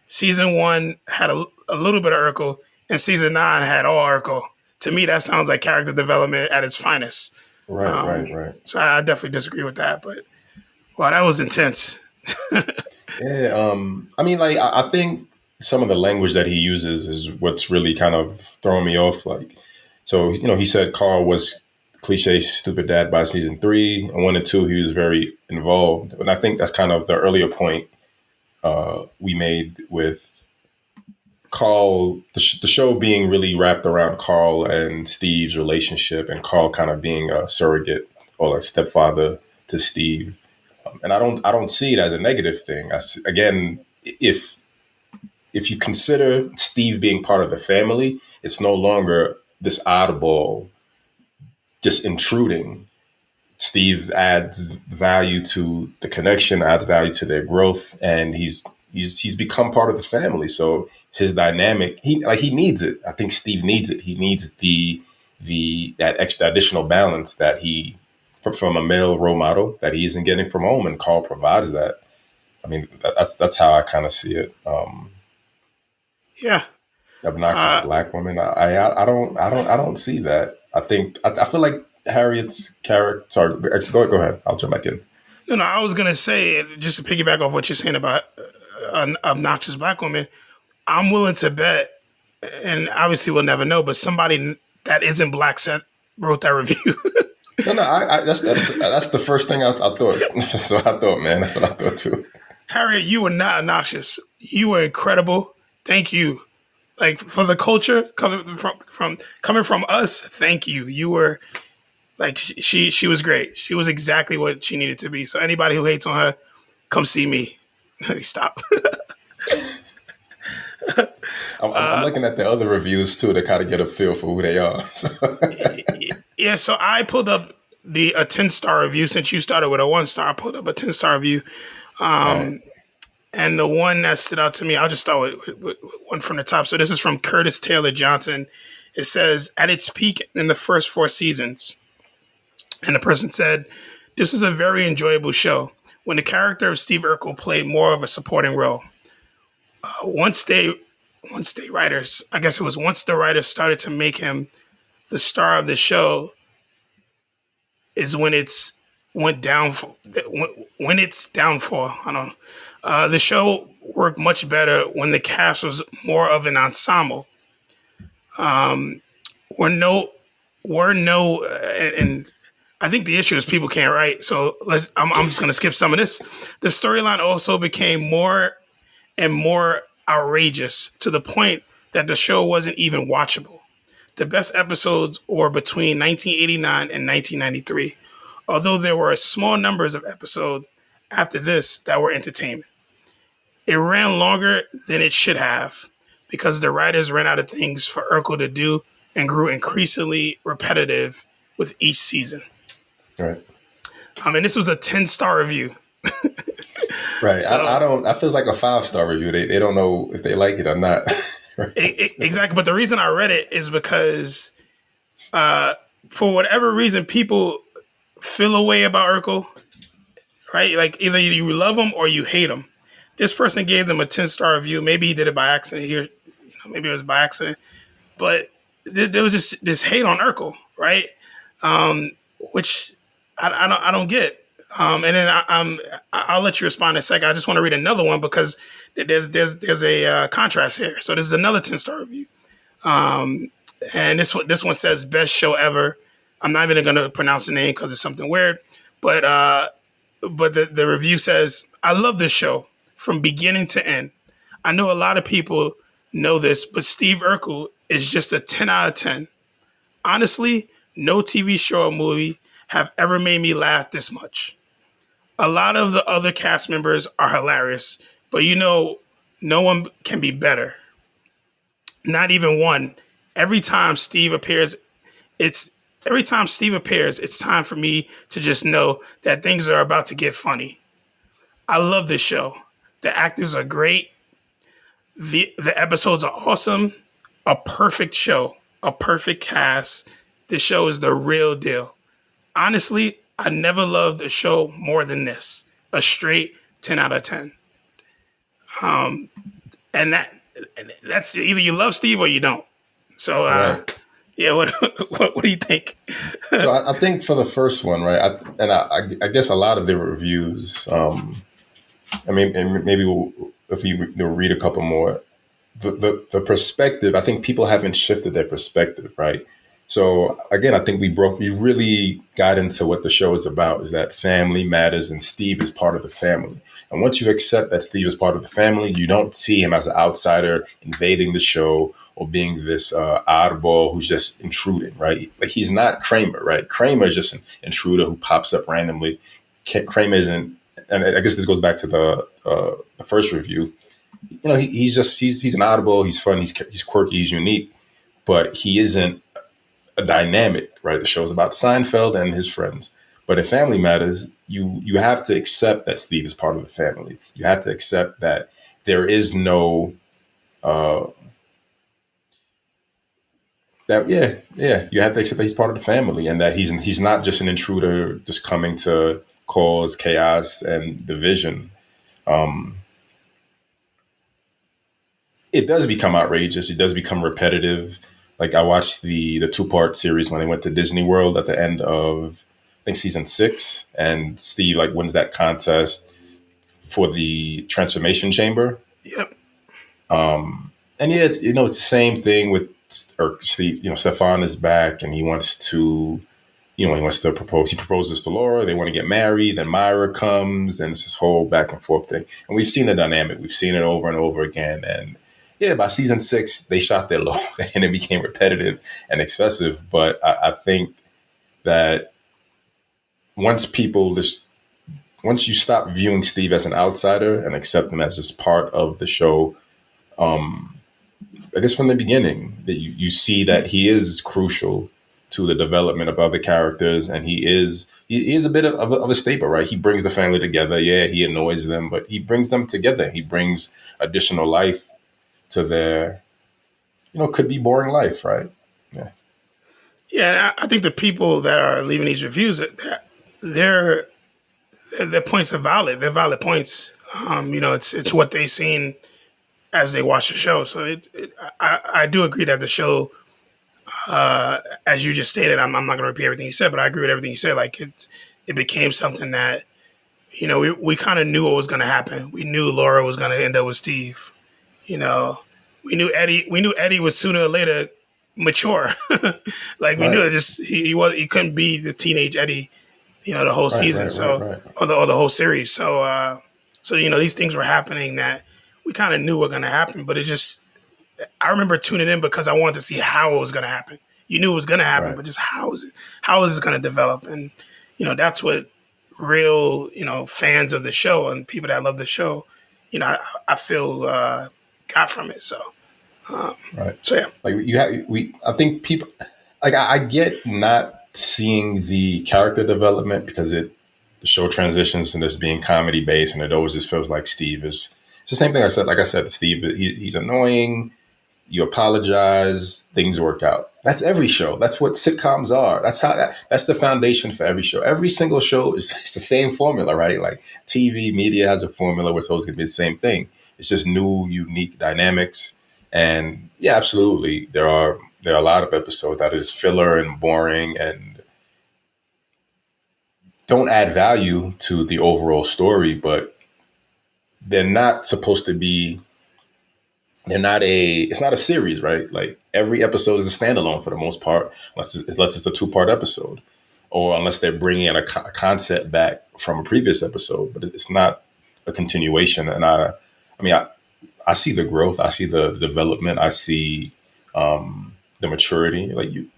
Season 1 had a little bit of Urkel, and season 9 had all Urkel. to me, that sounds like character development at its finest. Right, right, right. So I definitely disagree with that. But wow, that was intense. Yeah, I mean, like, I think some of the language that he uses is what's really kind of throwing me off. Like, so, he said Carl was cliche stupid dad by season three, and one and two, he was very involved. And I think that's kind of the earlier point we made with Carl, the show being really wrapped around Carl and Steve's relationship, and Carl kind of being a surrogate or a stepfather to Steve. And I don't see it as a negative thing. Again, if you consider Steve being part of the family, it's no longer this oddball just intruding. Steve adds value to the connection, adds value to their growth, and he's become part of the family. So his dynamic, he needs it. I think Steve needs it. He needs that extra additional balance that he from a male role model that he isn't getting from home, and Carl provides that. I mean, that's how I kind of see it. Yeah. Obnoxious black woman. I don't see that. I feel like Harriet's character. Sorry, go ahead. I'll jump back in. No, I was gonna say, just to piggyback off what you're saying about an obnoxious black woman. I'm willing to bet, and obviously we'll never know, but somebody that isn't black wrote that review. No, that's the first thing I thought. That's what I thought, man. That's what I thought too. Harriet, you were not obnoxious. You were incredible. Thank you. Like, for the culture coming from us. Thank you. You were like, she was great. She was exactly what she needed to be. So anybody who hates on her, come see me. Stop. I'm looking at the other reviews too to kind of get a feel for who they are. Yeah, so I pulled up a 10-star review. Since you started with a 1-star, I pulled up a 10-star review. Right. And the one that stood out to me, I'll just start with one from the top. So this is from Curtis Taylor Johnson. It says, at its peak in the first 4 seasons, and the person said, this is a very enjoyable show when the character of Steve Urkel played more of a supporting role. Once the writers started to make him the star of the show is when it's downfall. I don't know. The show worked much better when the cast was more of an ensemble. And I think the issue is people can't write. So I'm just going to skip some of this. The storyline also became more and more outrageous to the point that the show wasn't even watchable. The best episodes were between 1989 and 1993, although there were small numbers of episodes after this that were entertainment. It ran longer than it should have because the writers ran out of things for Urkel to do and grew increasingly repetitive with each season. Right. And this was a 10-star review. Right. So, I feel like a 5-star review. They don't know if they like it or not. Exactly. But the reason I read it is because for whatever reason, people feel a way about Urkel, right? Like, either you love him or you hate him. This person gave them a 10-star review. Maybe he did it by accident here. Maybe it was by accident. But there was just this hate on Urkel, right? Which I don't get. And then I'll let you respond in a second. I just want to read another one because there's a contrast here. So this is another 10-star review. And this one says best show ever. I'm not even going to pronounce the name because it's something weird. But the review says, I love this show from beginning to end. I know a lot of people know this, but Steve Urkel is just a 10 out of 10. Honestly, no TV show or movie have ever made me laugh this much. A lot of the other cast members are hilarious, but no one can be better. Not even one. Every time Steve appears, it's time for me to just know that things are about to get funny. I love this show. The actors are great. The episodes are awesome. A perfect show. A perfect cast. This show is the real deal. Honestly, I never loved a show more than this. A straight 10 out of 10. And that's either you love Steve or you don't. So Yeah, what what do you think? So I think for the first one, right, I guess a lot of the reviews, I mean, and maybe if you read a couple more, the perspective, I think people haven't shifted their perspective, right? So again, I think we really got into what the show is about, is that family matters and Steve is part of the family. And once you accept that Steve is part of the family, you don't see him as an outsider invading the show or being this oddball who's just intruding, right? Like he's not Kramer, right? Kramer is just an intruder who pops up randomly. Kramer isn't, and I guess this goes back to the first review. You know, he's an oddball. He's fun. He's quirky. He's unique, but he isn't a dynamic, right? The show's about Seinfeld and his friends. But in Family Matters, you have to accept that Steve is part of the family. You have to accept that there is no uh, that yeah. You have to accept that he's part of the family and that he's not just an intruder just coming to cause chaos and division. Um, it does become outrageous. It does become repetitive. Like I watched the 2-part series when they went to Disney World at the end of I think season 6, and Steve like wins that contest for the transformation chamber. Yep. And yeah, it's it's the same thing with or Steve. Stefan is back and he wants to he wants to propose. He proposes to Laura. They want to get married. Then Myra comes, and it's this whole back and forth thing. And we've seen the dynamic. We've seen it over and over again. And yeah, by season 6, they shot their load, and it became repetitive and excessive. But I think that once you stop viewing Steve as an outsider and accept him as just part of the show, I guess from the beginning, that you see that he is crucial to the development of other characters, and he is a bit of a staple, right? He brings the family together. Yeah, he annoys them, but he brings them together. He brings additional life to their could be boring life, right? Yeah, Yeah, I think the people that are leaving these reviews, their their points are valid. They're valid points. It's what they seen as they watch the show. So I do agree that the show, as you just stated, I'm not going to repeat everything you said, but I agree with everything you said. Like it became something that we kind of knew what was going to happen. We knew Laura was going to end up with Steve. You know, we knew Eddie was sooner or later mature. Like we knew right, it. Just he couldn't be the teenage Eddie. The whole right, season. right, right, So right, or the whole series. So these things were happening that we kind of knew were going to happen, but it just I remember tuning in because I wanted to see how it was going to happen. You knew it was going to happen, right, but just how is it going to develop? And that's what real fans of the show and people that love the show, I feel got from it. So right. so yeah. Like I think people like I get not seeing the character development because the show transitions to this being comedy based, and it always just feels like Steve is. It's the same thing I said. Like I said, Steve, he's annoying. You apologize, things work out. That's every show. That's what sitcoms are. That's the foundation for every show. Every single show is it's the same formula, right? Like TV media has a formula where it's always gonna be the same thing. It's just new, unique dynamics. And yeah, absolutely. There are a lot of episodes that is filler and boring and don't add value to the overall story, but they're not supposed to be it's not a series, right? Like every episode is a standalone for the most part, unless it's a 2-part episode, or unless they're bringing in a concept back from a previous episode. But it's not a continuation. And I mean, I see the growth, I see the development, I see the maturity. Like you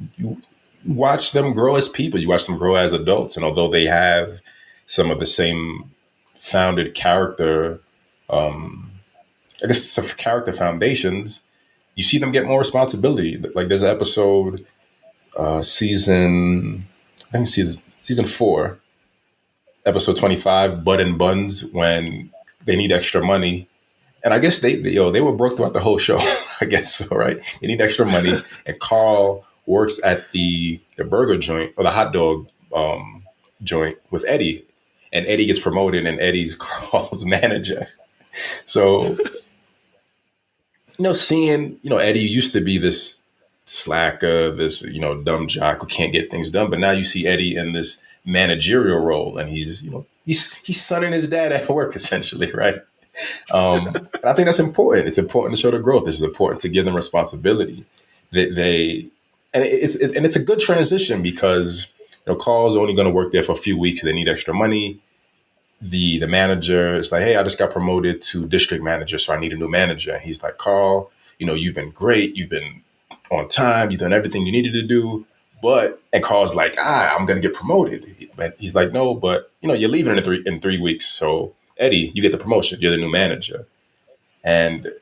watch them grow as people, you watch them grow as adults, and although they have some of the same founded character. I guess some character foundations, you see them get more responsibility. Like there's an episode, I think season 4, episode 25, Bud and Buns, when they need extra money. And I guess they were broke throughout the whole show. I guess so, right? They need extra money, and Carl works at the burger joint or the hot dog joint with Eddie, and Eddie gets promoted, and Eddie's Carl's manager. So seeing, Eddie used to be this slacker, this dumb jock who can't get things done. But now you see Eddie in this managerial role, and he's he's sonning his dad at work essentially, right? And I think that's important. It's important to show the growth. It's important to give them responsibility. That and it's a good transition because Carl's only going to work there for a few weeks. They need extra money. The manager is like, hey, I just got promoted to district manager, so I need a new manager. And he's like, Carl, you've been great. You've been on time. You've done everything you needed to do. And Carl's like, I'm going to get promoted. He's like, no, but you're leaving in 3 weeks. So Eddie, you get the promotion. You're the new manager. And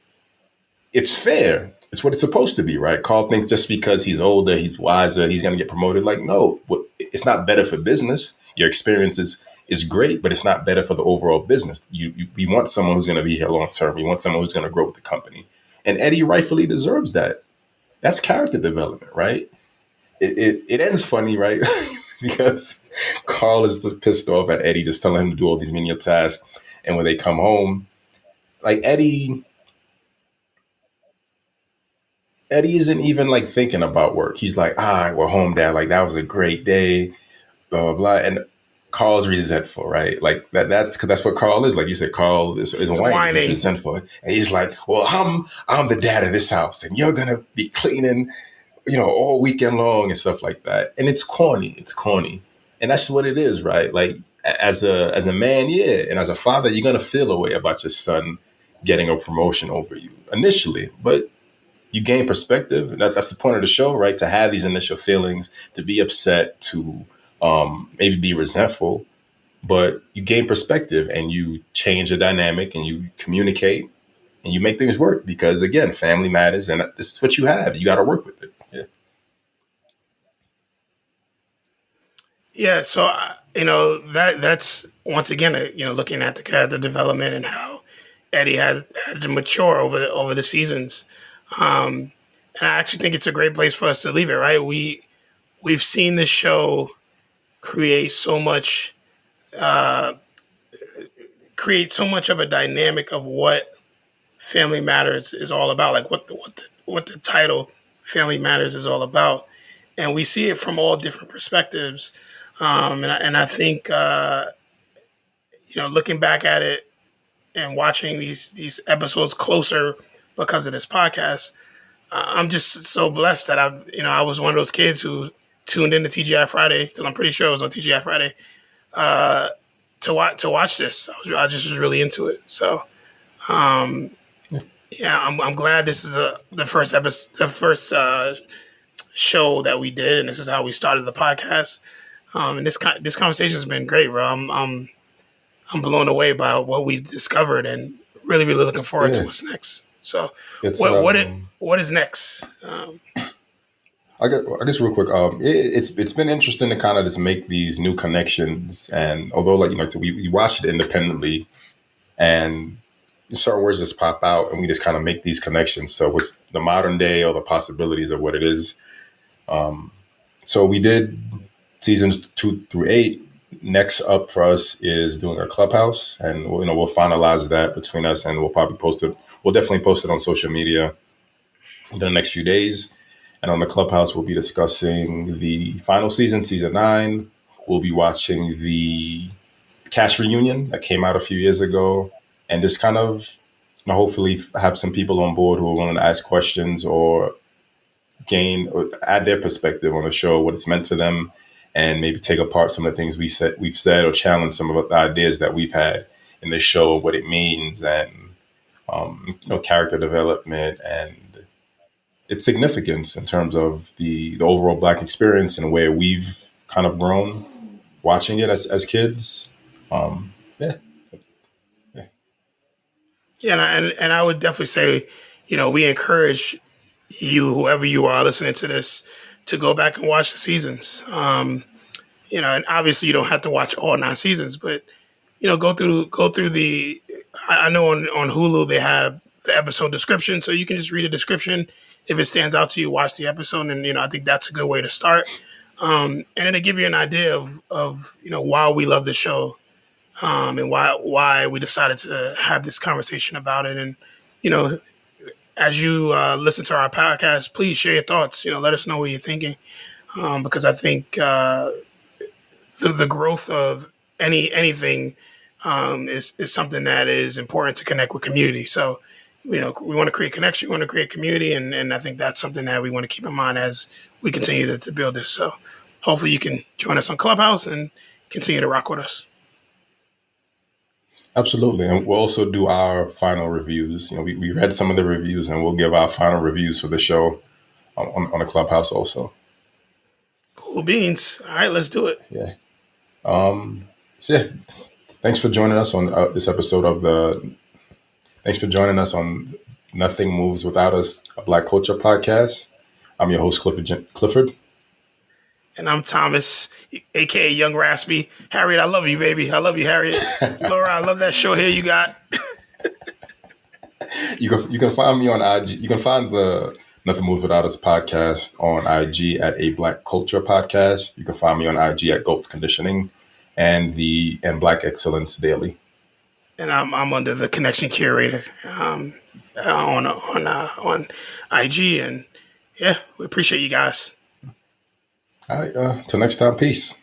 it's fair. It's what it's supposed to be, right? Carl thinks just because he's older, he's wiser, he's going to get promoted. Like, no, it's not better for business. Your experience is great, but it's not better for the overall business. We want someone who's going to be here long term. We want someone who's going to grow with the company. And Eddie rightfully deserves that. That's character development, right? It ends funny, right? Because Carl is just pissed off at Eddie, just telling him to do all these menial tasks. And when they come home, like Eddie isn't even like thinking about work. He's like, we're home, Dad. Like, that was a great day, blah, blah, blah. And Carl's resentful, right? Like that's because that's what Carl is. Like you said, Carl is whining. He's resentful. And he's like, well, I'm the dad of this house and you're going to be cleaning, all weekend long and stuff like that. And it's corny. It's corny. And that's what it is, right? Like as a man, yeah. And as a father, you're going to feel a way about your son getting a promotion over you initially, but you gain perspective. And that's the point of the show, right? To have these initial feelings, to be upset, to maybe be resentful, but you gain perspective and you change the dynamic and you communicate and you make things work because, again, family matters and this is what you have. You got to work with it. Yeah. Yeah. So, that's once again, looking at the character development and how Eddie had to mature over the seasons. And I actually think it's a great place for us to leave it, right? We've seen this show create so much of a dynamic of what Family Matters is all about, like what the title Family Matters is all about, and we see it from all different perspectives. And I think looking back at it and watching these episodes closer because of this podcast, I'm just so blessed that I was one of those kids who tuned into TGI Friday, because I'm pretty sure it was on TGI Friday, to watch this. I just was really into it. So, yeah, I'm glad this is the first episode, the first show that we did, and this is how we started the podcast. And this conversation has been great, bro. I'm blown away by what we discovered, and really, really looking forward to what's next. So, what is next? I guess real quick, it's been interesting to kind of just make these new connections, and although we watched it independently, and certain words just pop out, and we just kind of make these connections. So what's the modern day or the possibilities of what it is? So we did seasons 2 through 8. Next up for us is doing our Clubhouse, and we'll finalize that between us, and we'll probably post it. We'll definitely post it on social media in the next few days. And on the Clubhouse, we'll be discussing the final season 9. We'll be watching the cast reunion that came out a few years ago, and just kind of hopefully have some people on board who are willing to ask questions or gain or add their perspective on the show, what it's meant to them, and maybe take apart some of the things we've said or challenge some of the ideas that we've had in the show, what it means, and character development and its significance in terms of the overall Black experience and where we've kind of grown watching it as kids. Yeah. And I would definitely say, we encourage you, whoever you are listening to this, to go back and watch the seasons. And obviously you don't have to watch all 9 seasons, but go through the. I know on Hulu they have the episode description, so you can just read a description. If it stands out to you, watch the episode, and I think that's a good way to start. And it'll give you an idea of why we love the show, and why we decided to have this conversation about it. And as you listen to our podcast, please share your thoughts. Let us know what you're thinking, because I think the growth of anything is something that is important to connect with community. So, we want to create connection, we want to create community, and I think that's something that we want to keep in mind as we continue to build this. So, hopefully, you can join us on Clubhouse and continue to rock with us. Absolutely. And we'll also do our final reviews. We read some of the reviews and we'll give our final reviews for the show on the Clubhouse also. Cool beans. All right, let's do it. Yeah. So yeah, thanks for joining us on this episode thanks for joining us on Nothing Moves Without Us, a Black Culture podcast. I'm your host, Clifford. And I'm Thomas, a.k.a. Young Raspy. Harriet, I love you, baby. I love you, Harriet. Laura, I love that short hair you got. You can find me on IG. You can find the Nothing Moves Without Us podcast on IG at A Black Culture Podcast. You can find me on IG at Goats Conditioning and Black Excellence Daily. And I'm under the Connection Curator on IG. And yeah, we appreciate you guys. All right. Till next time. Peace.